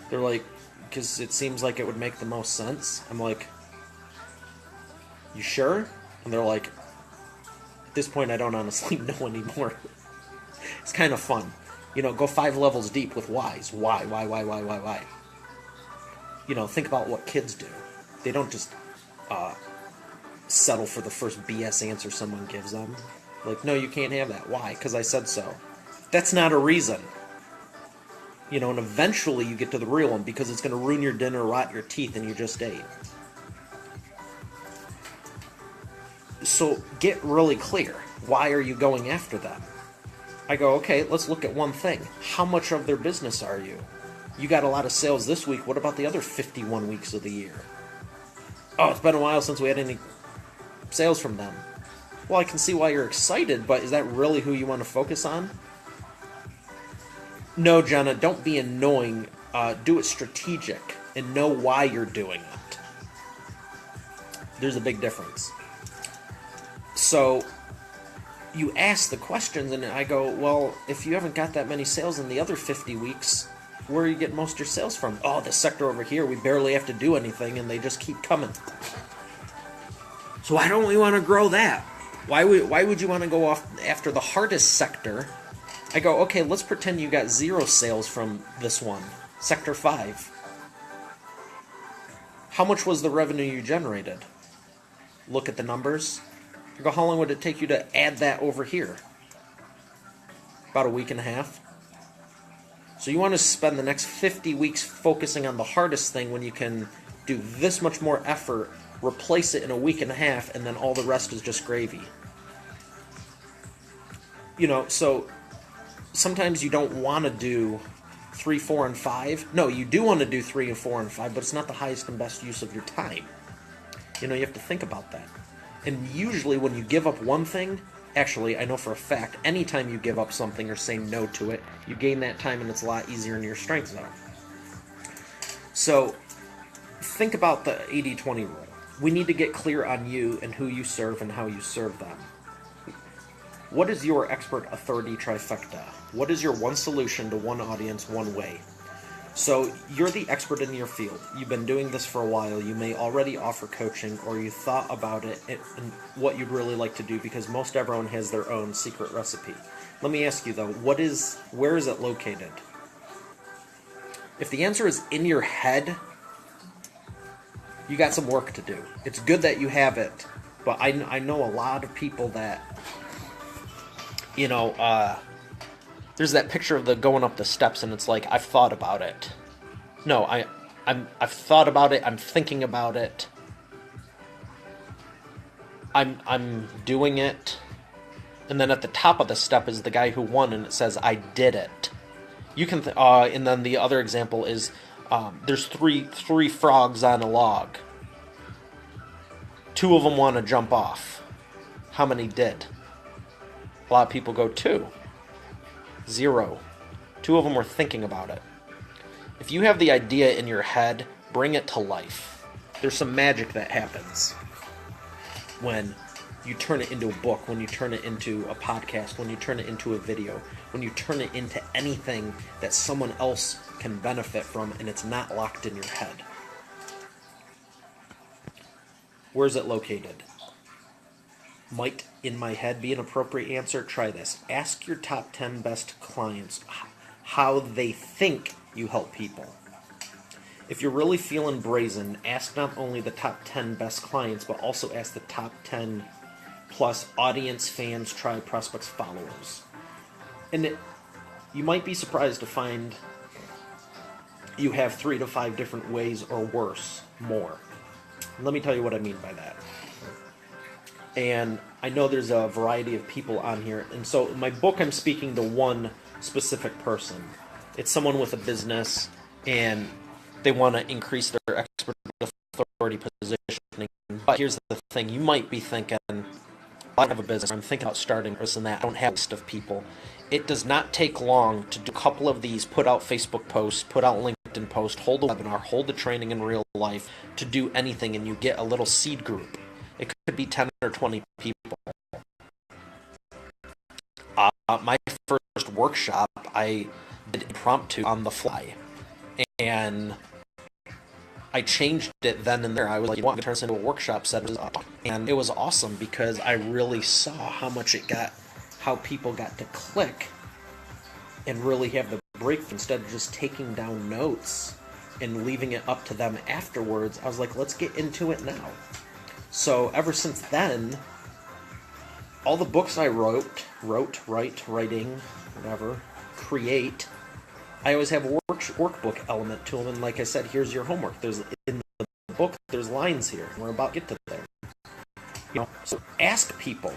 They're like, because it seems like it would make the most sense. I'm like, you sure? And they're like, this point, I don't honestly know anymore. It's kind of fun. Go 5 levels deep with whys. Why? Think about what kids do. They don't just settle for the first BS answer someone gives them. Like, no, you can't have that. Why? Because I said so. That's not a reason. And eventually you get to the real one because it's going to ruin your dinner, rot your teeth, and you just ate. So get really clear. Why are you going after them? I go, okay, let's look at one thing. How much of their business are you? You got a lot of sales this week. What about the other 51 weeks of the year? Oh, it's been a while since we had any sales from them. Well, I can see why you're excited, but is that really who you want to focus on? No, Jenna, don't be annoying. Do it strategic and know why you're doing it. There's a big difference. So you ask the questions, and I go, well, if you haven't got that many sales in the other 50 weeks, where are you getting most of your sales from? Oh, this sector over here, we barely have to do anything, and they just keep coming. So why don't we want to grow that? Why would you want to go off after the hardest sector? I go, okay, let's pretend you got 0 sales from this one, Sector 5. How much was the revenue you generated? Look at the numbers. I go, how long would it take you to add that over here? About a week and a half. So you want to spend the next 50 weeks focusing on the hardest thing when you can do this much more effort, replace it in a week and a half, and then all the rest is just gravy. So sometimes you don't want to do 3, 4, and 5. No, you do want to do 3 and 4 and 5, but it's not the highest and best use of your time. You have to think about that. And usually when you give up one thing, actually, I know for a fact, anytime you give up something or say no to it, you gain that time and it's a lot easier in your strength zone. So think about the 80-20 rule. We need to get clear on you and who you serve and how you serve them. What is your expert authority trifecta? What is your one solution to one audience, one way? So you're the expert in your field. You've been doing this for a while. You may already offer coaching, or you thought about it and what you'd really like to do, because most everyone has their own secret recipe. Let me ask you though, where is it located? If the answer is in your head, you got some work to do. It's good that you have it, but I know a lot of people that, there's that picture of the going up the steps, and it's like, I've thought about it. No, I've thought about it. I'm thinking about it. I'm doing it. And then at the top of the step is the guy who won, and it says, I did it. You can, and then the other example is, there's three frogs on a log. 2 of them want to jump off. How many did? A lot of people go 2. 0. 2 of them were thinking about it. If you have the idea in your head, bring it to life. There's some magic that happens when you turn it into a book, when you turn it into a podcast, when you turn it into a video, when you turn it into anything that someone else can benefit from and it's not locked in your head. Where's it located? Might in my head be an appropriate answer? Try this. Ask your top 10 best clients how they think you help people. If you're really feeling brazen, ask not only the top 10 best clients, but also ask the top 10 plus audience, fans, tribe, prospects, followers. And you might be surprised to find you have 3 to 5 different ways, or worse, more. Let me tell you what I mean by that. And I know there's a variety of people on here. And so in my book, I'm speaking to one specific person. It's someone with a business, and they want to increase their expert authority positioning. But here's the thing. You might be thinking, I have a business. I'm thinking about starting this and that. I don't have a list of people. It does not take long to do a couple of these, put out Facebook posts, put out LinkedIn posts, hold a webinar, hold a training in real life, to do anything, and you get a little seed group. It could be 10 or 20 people. My first workshop, I did impromptu on the fly. And I changed it then and there. I was like, you want to turn this into a workshop setting, and it was awesome because I really saw how much it got, how people got to click and really have the breakthrough instead of just taking down notes and leaving it up to them afterwards. I was like, let's get into it now. So ever since then, all the books I writing, whatever, create, I always have a workbook element to them, and like I said, here's your homework. There's in the book, there's lines here. We're about to get to there. So ask people,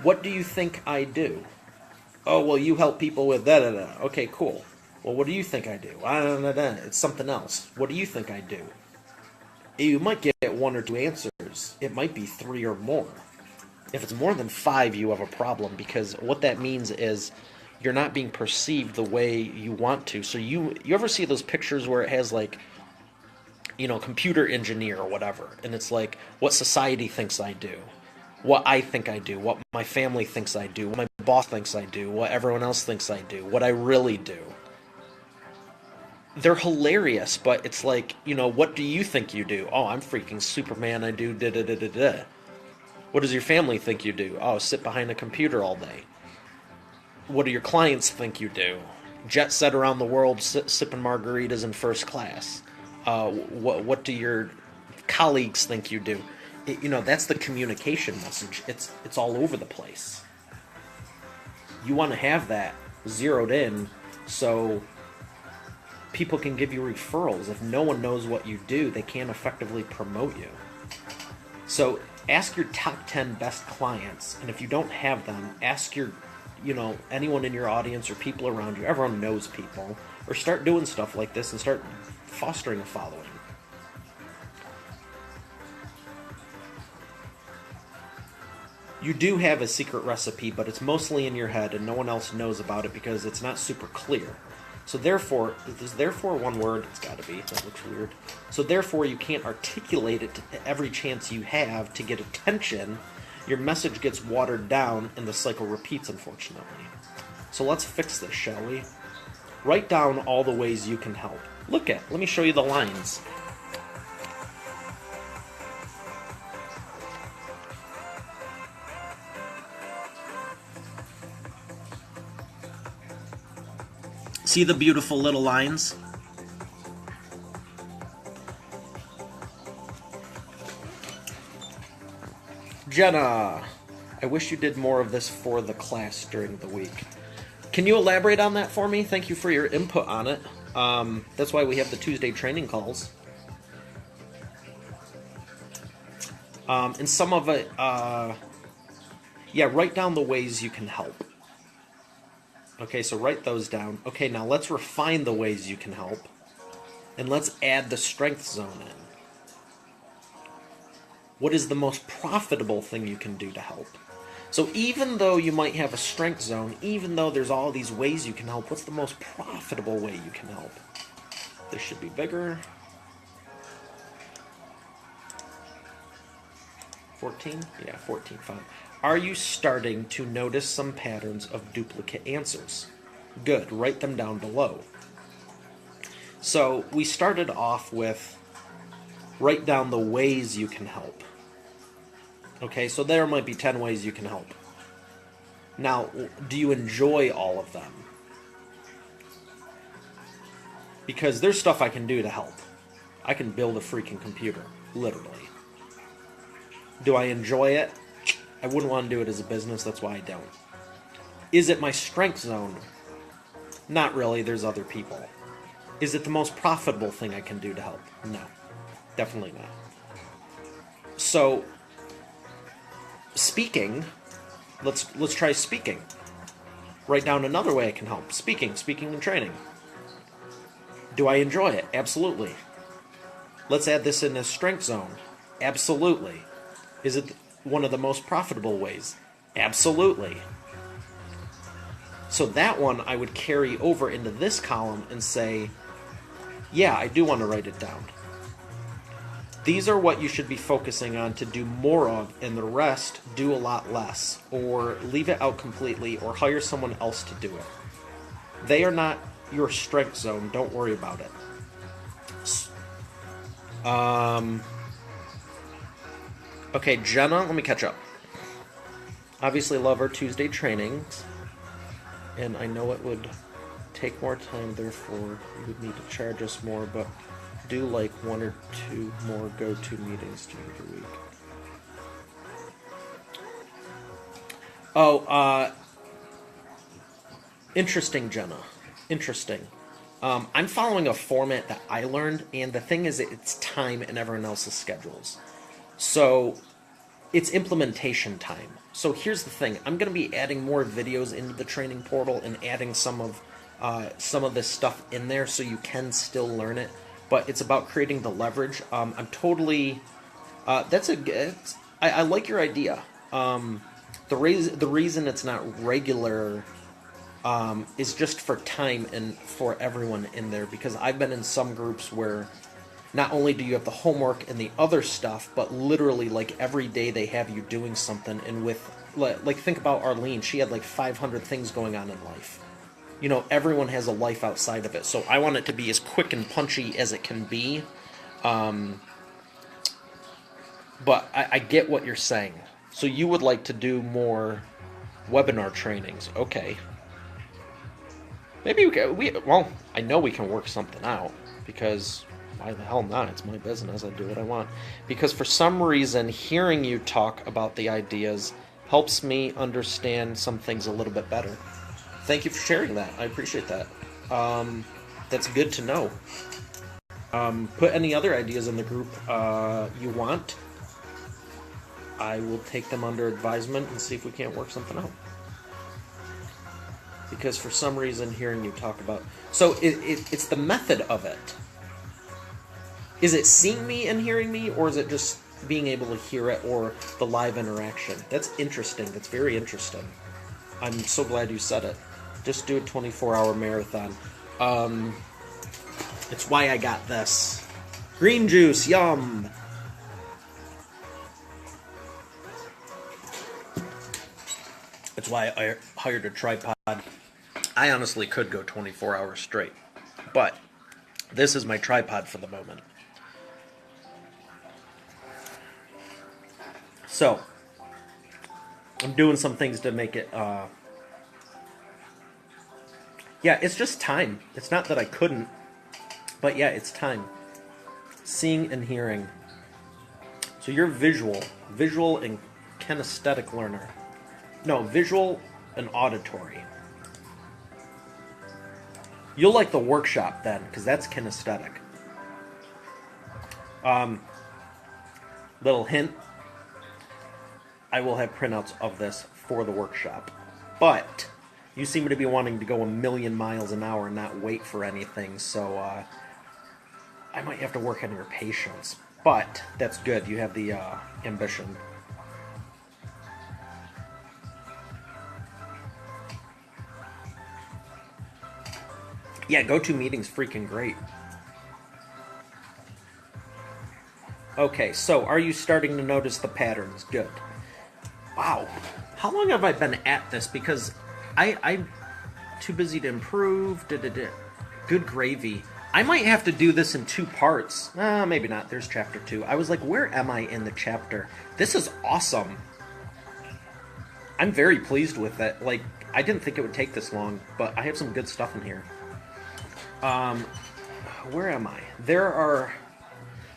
what do you think I do? Oh, well, you help people with da-da-da. Okay, cool. Well, what do you think I do? It's something else. What do you think I do? You might get 1 or 2 answers. It might be 3 or more. If it's more than 5, you have a problem, because what that means is you're not being perceived the way you want to. So you ever see those pictures where it has like, computer engineer or whatever, and it's like what society thinks I do, what I think I do, what my family thinks I do, what my boss thinks I do, what everyone else thinks I do, what I really do. They're hilarious, but it's like, what do you think you do? Oh, I'm freaking Superman, I do da-da-da-da-da. What does your family think you do? Oh, sit behind a computer all day. What do your clients think you do? Jet set around the world, sipping margaritas in first class. What do your colleagues think you do? That's the communication message. It's all over the place. You want to have that zeroed in so people can give you referrals. If no one knows what you do, they can't effectively promote you. So ask your top 10 best clients, and if you don't have them, ask your anyone in your audience or people around you. Everyone knows people. Or start doing stuff like this and start fostering a following. You do have a secret recipe, but it's mostly in your head and no one else knows about it because it's not super clear. So therefore, is therefore one word? It's got to be. That looks weird. So therefore, you can't articulate it every chance you have to get attention. Your message gets watered down and the cycle repeats, unfortunately. So let's fix this, shall we? Write down all the ways you can help. Let me show you the lines. See the beautiful little lines? Jenna, I wish you did more of this for the class during the week. Can you elaborate on that for me? Thank you for your input on it. That's why we have the Tuesday training calls. And some of it, write down the ways you can help. Okay, so write those down. Okay, now let's refine the ways you can help. And let's add the strength zone in. What is the most profitable thing you can do to help? So even though you might have a strength zone, even though there's all these ways you can help, what's the most profitable way you can help? This should be bigger. 14? Yeah, 14, fine. Are you starting to notice some patterns of duplicate answers? Good, write them down below. So we started off with write down the ways you can help. Okay, so there might be 10 ways you can help. Now, do you enjoy all of them? Because there's stuff I can do to help. I can build a freaking computer, literally. Do I enjoy it? I wouldn't want to do it as a business, that's why I don't. Is it my strength zone? Not really, there's other people. Is it the most profitable thing I can do to help? No, definitely not. So, speaking, let's try speaking. Write down another way I can help. Speaking and training. Do I enjoy it? Absolutely. Let's add this in as strength zone. Absolutely. Is it one of the most profitable ways? Absolutely. So that one I would carry over into this column and say, yeah, I do want to write it down. These are what you should be focusing on to do more of, and the rest do a lot less, or leave it out completely, or hire someone else to do it. They are not your strength zone, don't worry about it. Okay, Jenna, let me catch up. Obviously love our Tuesday trainings, and I know it would take more time, therefore you would need to charge us more, but do like 1 or 2 more go-to meetings to make a week. Oh, interesting, Jenna. Interesting. I'm following a format that I learned, and the thing is, it's time in everyone else's schedules. So it's implementation time. So here's the thing: I'm going to be adding more videos into the training portal and adding some of this stuff in there, so you can still learn it. But it's about creating the leverage. I'm totally. I like your idea. The reason it's not regular is just for time and for everyone in there, because I've been in some groups where not only do you have the homework and the other stuff, but literally like every day they have you doing something. And with like think about Arlene, she had like 500 things going on in life. You know, everyone has a life outside of it, so I want it to be as quick and punchy as it can be. But I get what you're saying. So you would like to do more webinar trainings. Okay. Maybe well, I know we can work something out, because why the hell not? It's my business. I do what I want. Because for some reason, hearing you talk about the ideas helps me understand some things a little bit better. Thank you for sharing that. I appreciate that. That's good to know. Put any other ideas in the group you want. I will take them under advisement and see if we can't work something out. Because for some reason, hearing you talk about... So it's the method of it. Is it seeing me and hearing me, or is it just being able to hear it, or the live interaction? That's interesting. That's very interesting. I'm so glad you said it. Just do a 24-hour marathon. It's why I got this. Green juice, yum! It's why I hired a tripod. I honestly could go 24 hours straight, but this is my tripod for the moment. So, I'm doing some things to make it, yeah, it's just time. It's not that I couldn't, but yeah, it's time. Seeing and hearing. So you're visual and kinesthetic learner. No, visual and auditory. You'll like the workshop then, because that's kinesthetic. Little hint. I will have printouts of this for the workshop. But you seem to be wanting to go a million miles an hour and not wait for anything, so I might have to work on your patience. But that's good. You have the ambition. Yeah, GoToMeeting's freaking great. Okay, so are you starting to notice the patterns? Good. Wow. How long have I been at this? Because I'm too busy to improve. Good gravy. I might have to do this in 2 parts. Maybe not. There's chapter 2. I was like, where am I in the chapter? This is awesome. I'm very pleased with it. Like, I didn't think it would take this long, but I have some good stuff in here. Where am I?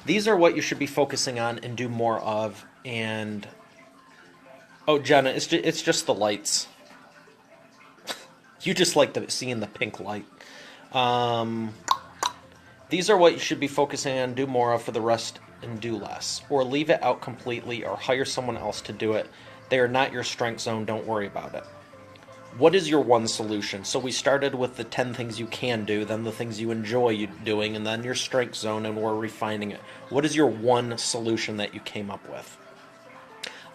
These are what you should be focusing on and do more of. And oh, Jenna, it's just the lights. You just like seeing the pink light. These are what you should be focusing on, do more of for the rest, and do less, or leave it out completely, or hire someone else to do it. They are not your strength zone. Don't worry about it. What is your one solution? So we started with the 10 things you can do, then the things you enjoy doing, and then your strength zone, and we're refining it. What is your one solution that you came up with?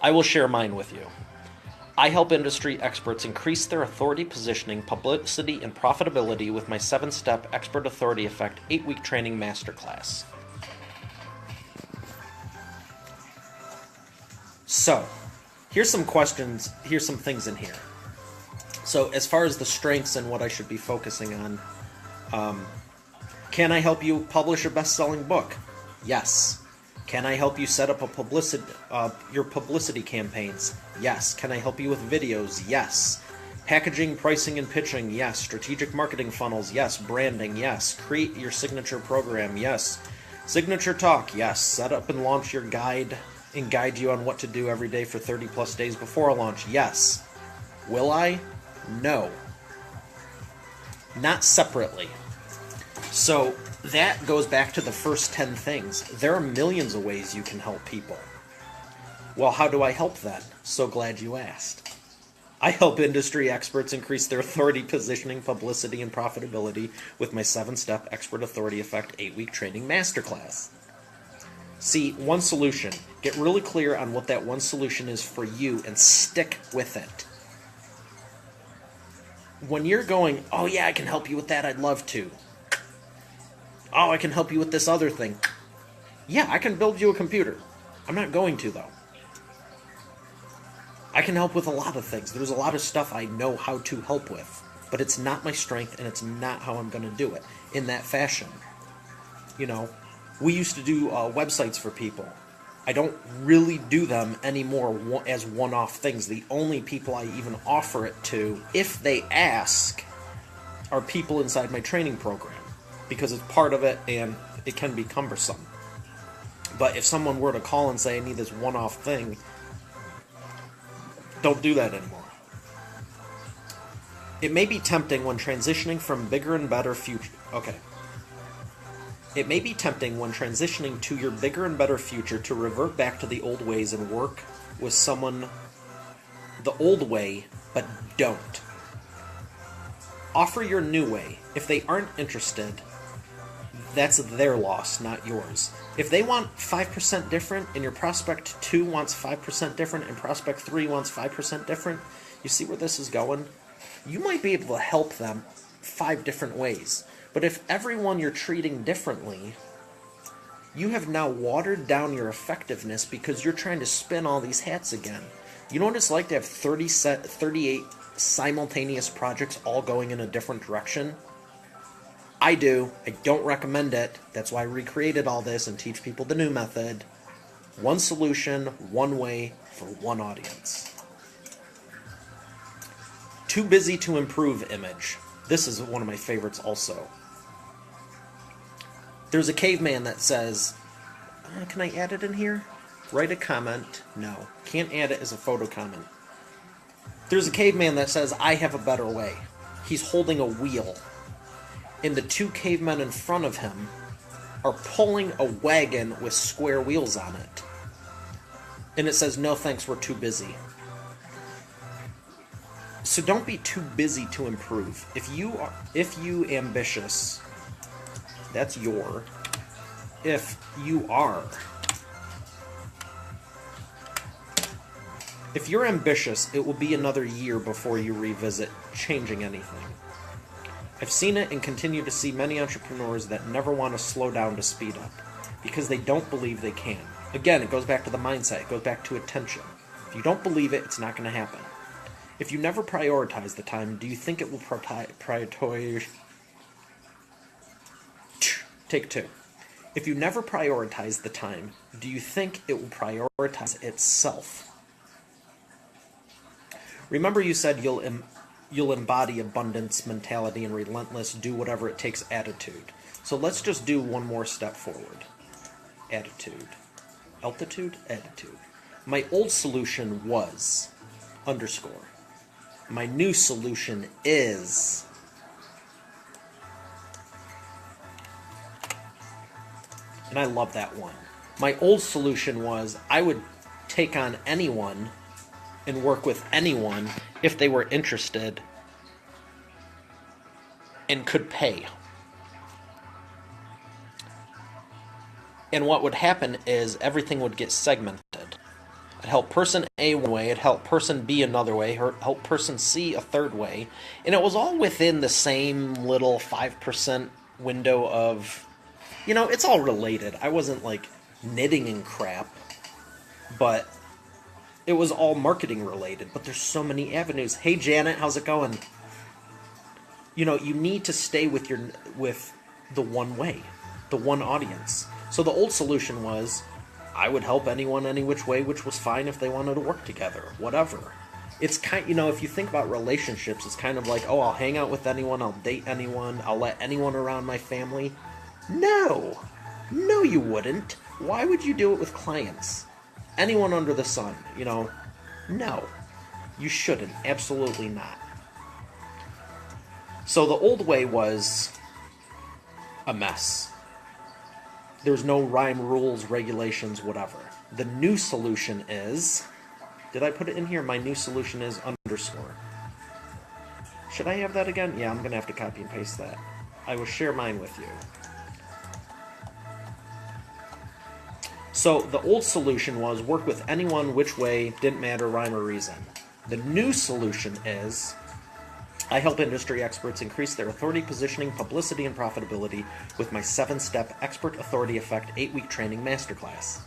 I will share mine with you. I help industry experts increase their authority positioning, publicity, and profitability with my 7-step Expert Authority Effect 8-week training masterclass. So, here's some questions, here's some things in here. So as far as the strengths and what I should be focusing on, can I help you publish a best-selling book? Yes. Can I help you set up your publicity campaigns? Yes. Can I help you with videos? Yes. Packaging, pricing, and pitching? Yes. Strategic marketing funnels? Yes. Branding? Yes. Create your signature program? Yes. Signature talk? Yes. Set up and launch your guide and guide you on what to do every day for 30 plus days before a launch? Yes. Will I? No. Not separately. So that goes back to the first 10 things. There are millions of ways you can help people. Well, how do I help then? So glad you asked. I help industry experts increase their authority, positioning, publicity, and profitability with my 7-step Expert Authority Effect 8-week training masterclass. See, one solution. Get really clear on what that one solution is for you and stick with it. When you're going, oh yeah, I can help you with that, I'd love to. Oh, I can help you with this other thing. Yeah, I can build you a computer. I'm not going to, though. I can help with a lot of things. There's a lot of stuff I know how to help with. But it's not my strength, and it's not how I'm going to do it in that fashion. You know, we used to do websites for people. I don't really do them anymore as one-off things. The only people I even offer it to, if they ask, are people inside my training program. Because it's part of it and it can be cumbersome. But if someone were to call and say, I need this one-off thing, don't do that anymore. It may be tempting when transitioning from bigger and better future... Okay. It may be tempting when transitioning to your bigger and better future to revert back to the old ways and work with someone the old way, but don't. Offer your new way. If they aren't interested, that's their loss, not yours. If they want 5% different and your prospect 2 wants 5% different and prospect 3 wants 5% different, you see where this is going? You might be able to help them 5 different ways. But if everyone you're treating differently, you have now watered down your effectiveness because you're trying to spin all these hats again. You know what it's like to have 38 simultaneous projects all going in a different direction? I do. I don't recommend it. That's why I recreated all this and teach people the new method. One solution, one way, for one audience. Too busy to improve image. This is one of my favorites also. There's a caveman that says, can I add it in here? Write a comment. No. Can't add it as a photo comment. There's a caveman that says, I have a better way. He's holding a wheel. And the 2 cavemen in front of him are pulling a wagon with square wheels on it. And it says, no thanks, we're too busy. So don't be too busy to improve. If you ambitious, that's your. If you're ambitious, it will be another year before you revisit changing anything. I've seen it and continue to see many entrepreneurs that never want to slow down to speed up because they don't believe they can. Again, it goes back to the mindset. It goes back to attention. If you don't believe it, it's not going to happen. If you never prioritize the time, do you think it will prioritize... Take 2. If you never prioritize the time, do you think it will prioritize itself? Remember you said you'll embody abundance mentality and relentless, do whatever it takes attitude. So let's just do one more step forward. Attitude. Altitude? Attitude. My old solution was _ My new solution is... And I love that one. My old solution was I would take on anyone and work with anyone if they were interested and could pay. And what would happen is everything would get segmented. I'd help person A one way, I'd help person B another way, help person C a third way, and it was all within the same little 5% window of, you know, it's all related. I wasn't like knitting and crap, but it was all marketing related. But there's so many avenues. Hey Janet, how's it going? You know, you need to stay with the one way, the one audience. So the old solution was, I would help anyone any which way, which was fine if they wanted to work together, whatever. It's kind, if you think about relationships, it's kind of like, oh, I'll hang out with anyone, I'll date anyone, I'll let anyone around my family. No, you wouldn't. Why would you do it with clients? Anyone under the sun, no, you shouldn't. Absolutely not. So the old way was a mess. There's no rhyme, rules, regulations, whatever. The new solution is... Did I put it in here? My new solution is underscore. Should I have that again? Yeah, I'm going to have to copy and paste that. I will share mine with you. So the old solution was work with anyone, which way, didn't matter, rhyme or reason. The new solution is I help industry experts increase their authority, positioning, publicity, and profitability with my 7-step Expert Authority Effect 8-week training masterclass.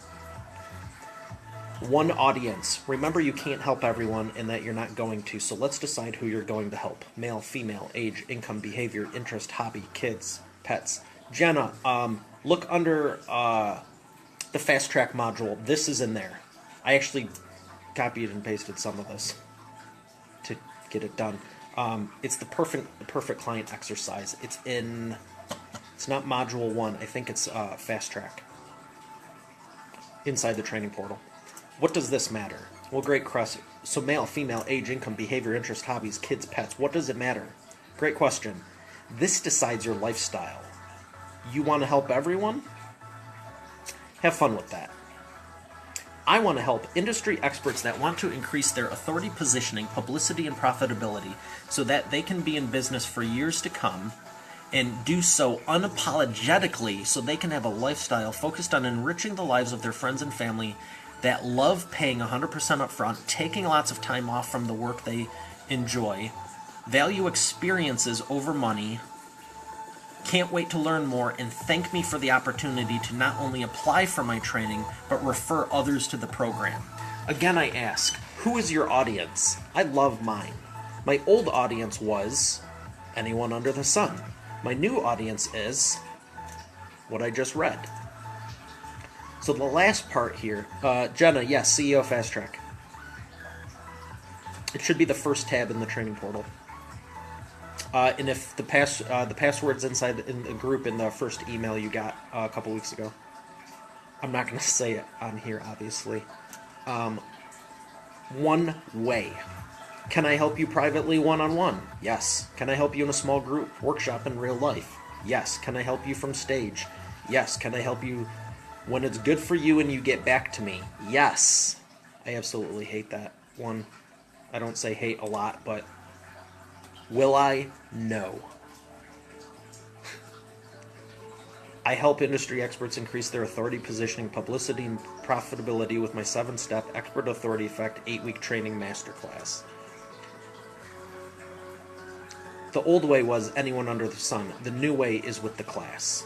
One audience. Remember, you can't help everyone and that you're not going to, so let's decide who you're going to help. Male, female, age, income, behavior, interest, hobby, kids, pets. Jenna, look under the Fast Track module. This is in there. I actually copied and pasted some of this to get it done. It's the perfect client exercise. It's not module 1. I think it's Fast Track inside the training portal. What does this matter? Well, great question. So male, female, age, income, behavior, interest, hobbies, kids, pets. What does it matter? Great question. This decides your lifestyle. You want to help everyone? Have fun with that. I want to help industry experts that want to increase their authority, positioning, publicity, and profitability so that they can be in business for years to come and do so unapologetically so they can have a lifestyle focused on enriching the lives of their friends and family that love paying 100% upfront, taking lots of time off from the work they enjoy, value experiences over money, can't wait to learn more, and thank me for the opportunity to not only apply for my training, but refer others to the program. Again, I ask, who is your audience? I love mine. My old audience was anyone under the sun. My new audience is what I just read. So the last part here, Jenna, yes, CEO of Fast Track. It should be the first tab in the training portal. And if the password's inside in the group in the first email you got a couple weeks ago, I'm not going to say it on here, obviously. One way. Can I help you privately one-on-one? Yes. Can I help you in a small group workshop in real life? Yes. Can I help you from stage? Yes. Can I help you when it's good for you and you get back to me? Yes. I absolutely hate that one. I don't say hate a lot, but will I? No. I help industry experts increase their authority, positioning, publicity, and profitability with my 7-step Expert Authority Effect 8-week training masterclass. The old way was anyone under the sun. The new way is with the class.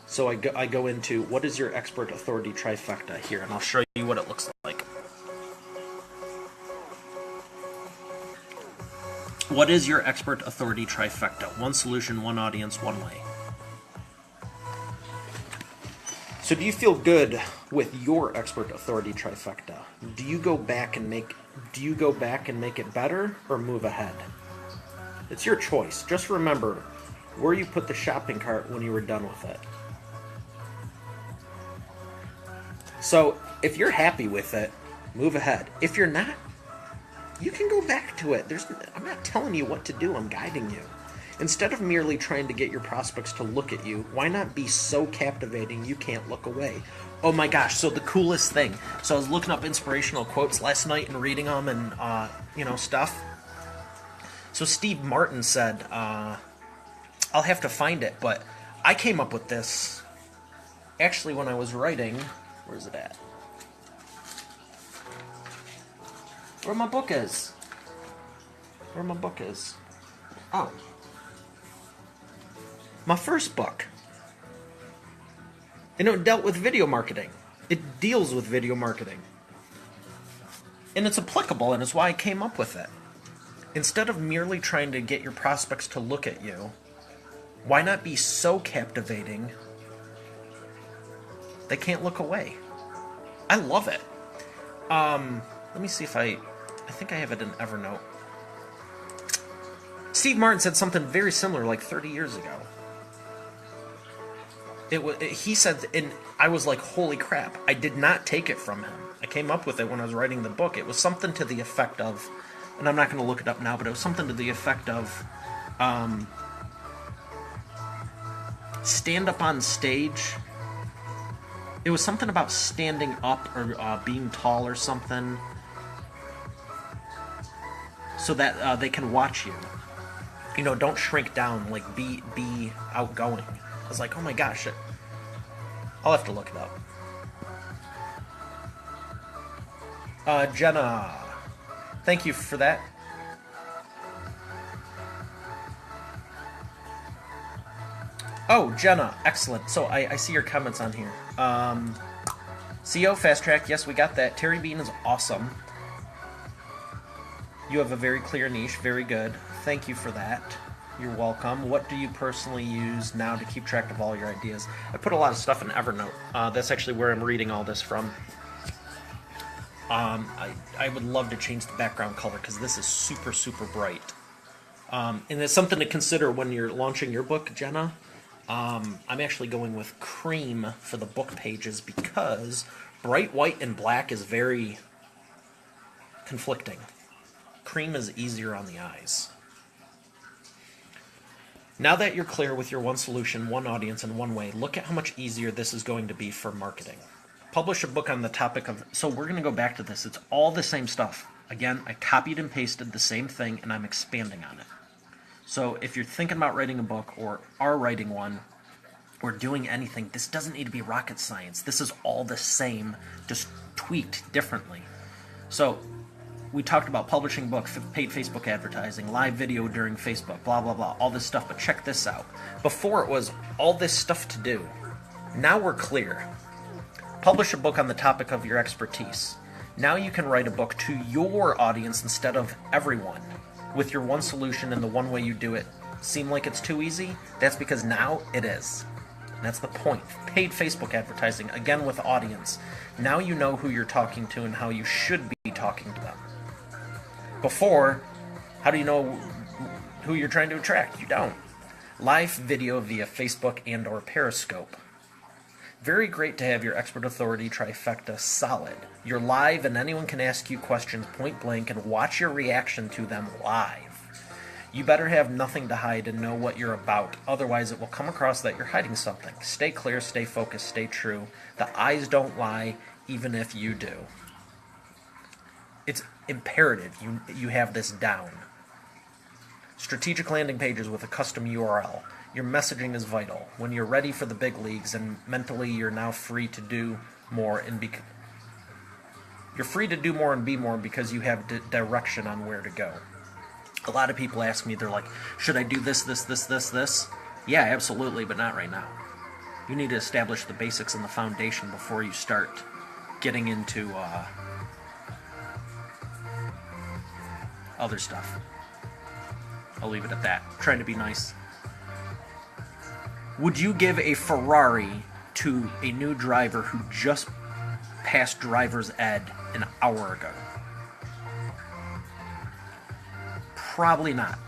So I go into what is your Expert Authority trifecta here, and I'll show you what it looks like. What is your Expert Authority trifecta? One solution, one audience, one way. So do you feel good with your Expert Authority trifecta? Do you go back and make it better or move ahead? It's your choice. Just remember where you put the shopping cart when you were done with it. So if you're happy with it, move ahead. If you're not, you can go back to it. I'm not telling you what to do, I'm guiding you. Instead of merely trying to get your prospects to look at you, why not be so captivating you can't look away? Oh my gosh, so the coolest thing. So I was looking up inspirational quotes last night and reading them and, stuff. So Steve Martin said, I'll have to find it, but I came up with this actually when I was writing. Where's it at? Where my book is. Oh. My first book. And it dealt with video marketing. It deals with video marketing. And it's applicable, and it's why I came up with it. Instead of merely trying to get your prospects to look at you, why not be so captivating They can't look away. I love it. Let me see if I think I have it in Evernote. Steve Martin said something very similar like 30 years ago. He said, and I was like, holy crap, I did not take it from him. I came up with it when I was writing the book. It was something to the effect of, and I'm not going to look it up now, but it was something to the effect of, stand up on stage. It was something about standing up or being tall or something, so that they can watch you. You know, don't shrink down. Like be outgoing. I was like, oh my gosh, I'll have to look it up. Jenna, thank you for that. Oh, Jenna, excellent. So I see your comments on here. CO Fast Track, yes, we got that. Terry Bean is awesome. You have a very clear niche, very good. Thank you for that. You're welcome. What do you personally use now to keep track of all your ideas? I put a lot of stuff in Evernote. That's actually where I'm reading all this from. I would love to change the background color because this is super, super bright. And it's something to consider when you're launching your book, Jenna. I'm actually going with cream for the book pages because bright white and black is very conflicting. Cream is easier on the eyes. Now that you're clear with your one solution, one audience, and one way, look at how much easier this is going to be for marketing. Publish a book on the topic of... So we're going to go back to this. It's all the same stuff. Again, I copied and pasted the same thing, and I'm expanding on it. So if you're thinking about writing a book, or are writing one, or doing anything, this doesn't need to be rocket science. This is all the same, just tweaked differently. So... we talked about publishing book, paid Facebook advertising, live video during Facebook, blah, blah, blah, all this stuff. But check this out. Before it was all this stuff to do. Now we're clear. Publish a book on the topic of your expertise. Now you can write a book to your audience instead of everyone. With your one solution and the one way you do it seem like it's too easy? That's because now it is. And that's the point. Paid Facebook advertising, again with audience. Now you know who you're talking to and how you should be talking to them. Before, how do you know who you're trying to attract? You don't. Live video via Facebook and or Periscope. Very great to have your expert authority trifecta solid. You're live and anyone can ask you questions point blank and watch your reaction to them live. You better have nothing to hide and know what you're about, otherwise it will come across that you're hiding something. Stay clear, stay focused, stay true. The eyes don't lie, even if you do. It's imperative you have this down. Strategic landing pages with a custom URL. Your messaging is vital. When you're ready for the big leagues and mentally you're now free to do more and you're free to do more and be more because you have direction on where to go. A lot of people ask me, they're like, should I do this? Yeah, absolutely, but not right now. You need to establish the basics and the foundation before you start getting into other stuff. I'll leave it at that. I'm trying to be nice. Would you give a Ferrari to a new driver who just passed driver's ed an hour ago? Probably not.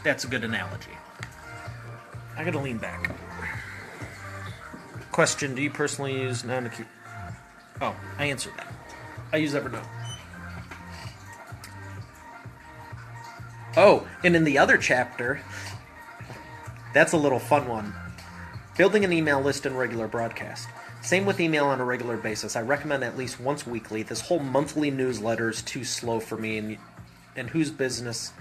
That's a good analogy. I gotta lean back. Question, do you personally use non-acute... Oh, I answered that. I use Evernote. Oh, and in the other chapter, that's a little fun one. Building an email list and regular broadcast. Same with email on a regular basis. I recommend at least once weekly. This whole monthly newsletter is too slow for me, and whose business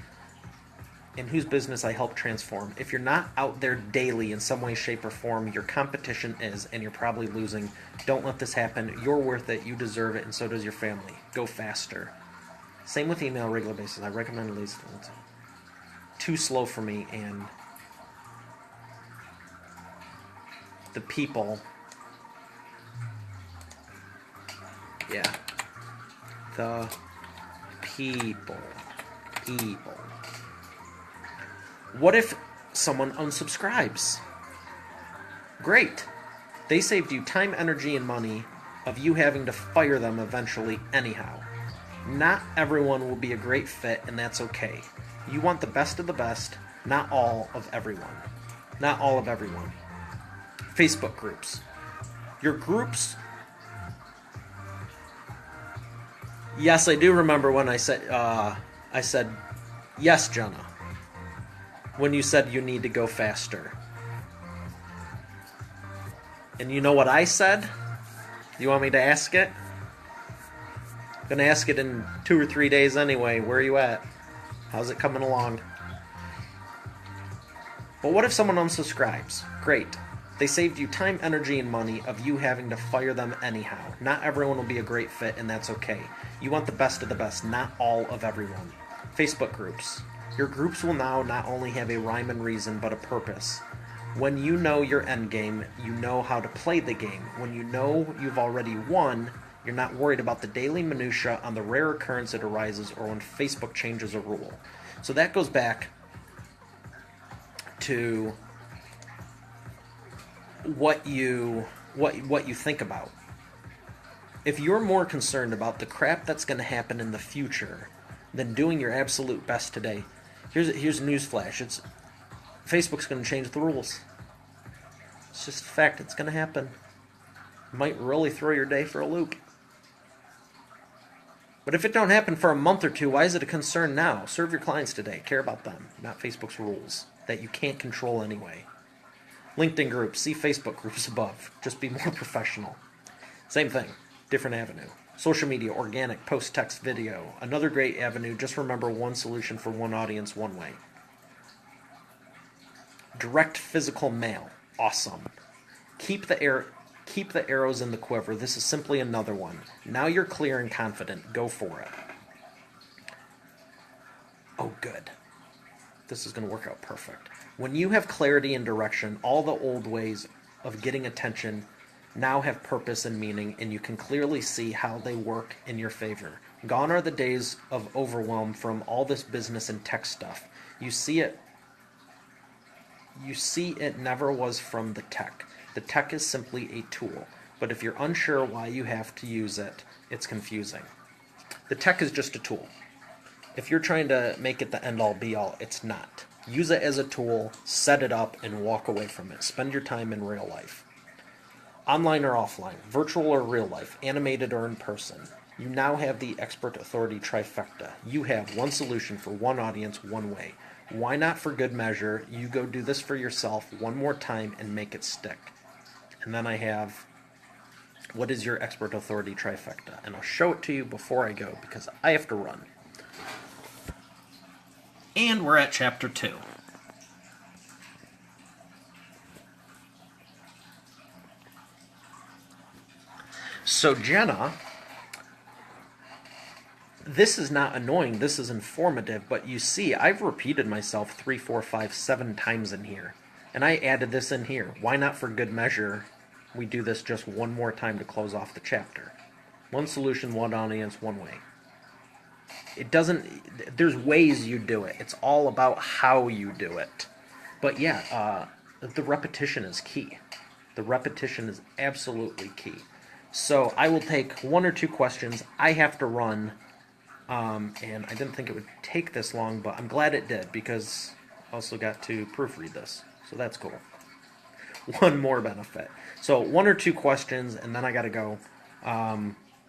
I help transform. If you're not out there daily in some way, shape, or form, your competition is, and you're probably losing. Don't let this happen. You're worth it. You deserve it, and so does your family. Go faster. Same with email on a regular basis. I recommend at least once. Too slow for me, and the people... Yeah. The people. What if someone unsubscribes? Great. They saved you time, energy, and money of you having to fire them eventually anyhow. Not everyone will be a great fit, and that's okay. You want the best of the best, not all of everyone. Not all of everyone. Facebook groups. Your groups. Yes, I do remember when I said, yes, Jenna. When you said you need to go faster. And you know what I said? You want me to ask it? I'm gonna ask it in 2 or 3 days anyway. Where are you at? How's it coming along? But what if someone unsubscribes? Great. They saved you time, energy, and money of you having to fire them anyhow. Not everyone will be a great fit, and that's okay. You want the best of the best, not all of everyone. Facebook groups. Your groups will now not only have a rhyme and reason, but a purpose. When you know your end game, you know how to play the game. When you know you've already won, you're not worried about the daily minutia on the rare occurrence it arises or when Facebook changes a rule. So that goes back to what you think about. If you're more concerned about the crap that's going to happen in the future than doing your absolute best today, here's a newsflash. Facebook's going to change the rules. It's just a fact. It's going to happen. It might really throw your day for a loop. But if it don't happen for a month or two, why is it a concern now? Serve your clients today. Care about them, not Facebook's rules that you can't control anyway. LinkedIn groups. See Facebook groups above. Just be more professional. Same thing. Different avenue. Social media, organic, post, text, video. Another great avenue. Just remember one solution for one audience, one way. Direct physical mail. Awesome. Keep the arrows in the quiver. This is simply another one. Now you're clear and confident. Go for it. Oh, good. This is going to work out perfect. When you have clarity and direction, all the old ways of getting attention now have purpose and meaning, and you can clearly see how they work in your favor. Gone are the days of overwhelm from all this business and tech stuff. You see it never was from the tech. The tech is simply a tool. But if you're unsure why you have to use it, it's confusing. The tech is just a tool. If you're trying to make it the end-all be-all, it's not. Use it as a tool, set it up, and walk away from it. Spend your time in real life. Online or offline, virtual or real life, animated or in person. You now have the expert authority trifecta. You have one solution for one audience, one way. Why not, for good measure, you go do this for yourself one more time and make it stick. And then I have, what is your expert authority trifecta? And I'll show it to you before I go because I have to run. And we're at chapter 2. So Jenna, this is not annoying, this is informative, but you see, I've repeated myself 3, 4, 5, 7 times in here. And I added this in here. Why not, for good measure, we do this just one more time to close off the chapter. One solution, one audience, one way. It doesn't, there's ways you do it. It's all about how you do it. But yeah, the repetition is key. The repetition is absolutely key. So I will take 1 or 2 questions. I have to run, and I didn't think it would take this long, but I'm glad it did because I also got to proofread this. So that's cool. One more benefit. So 1 or 2 questions, and then I got to go.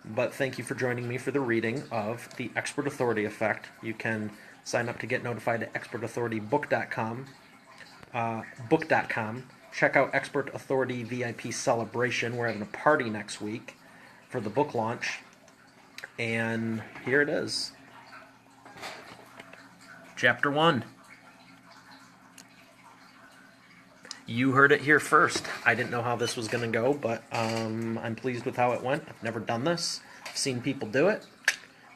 But thank you for joining me for the reading of The Expert Authority Effect. You can sign up to get notified at expertauthoritybook.com. Book.com. Check out Expert Authority VIP Celebration. We're having a party next week for the book launch. And here it is. Chapter 1. You heard it here first. I didn't know how this was going to go, but I'm pleased with how it went. I've never done this. I've seen people do it.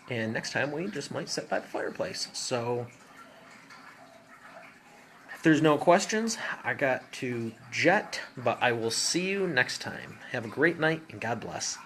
And next time we just might sit by the fireplace. So if there's no questions, I got to jet, but I will see you next time. Have a great night, and God bless.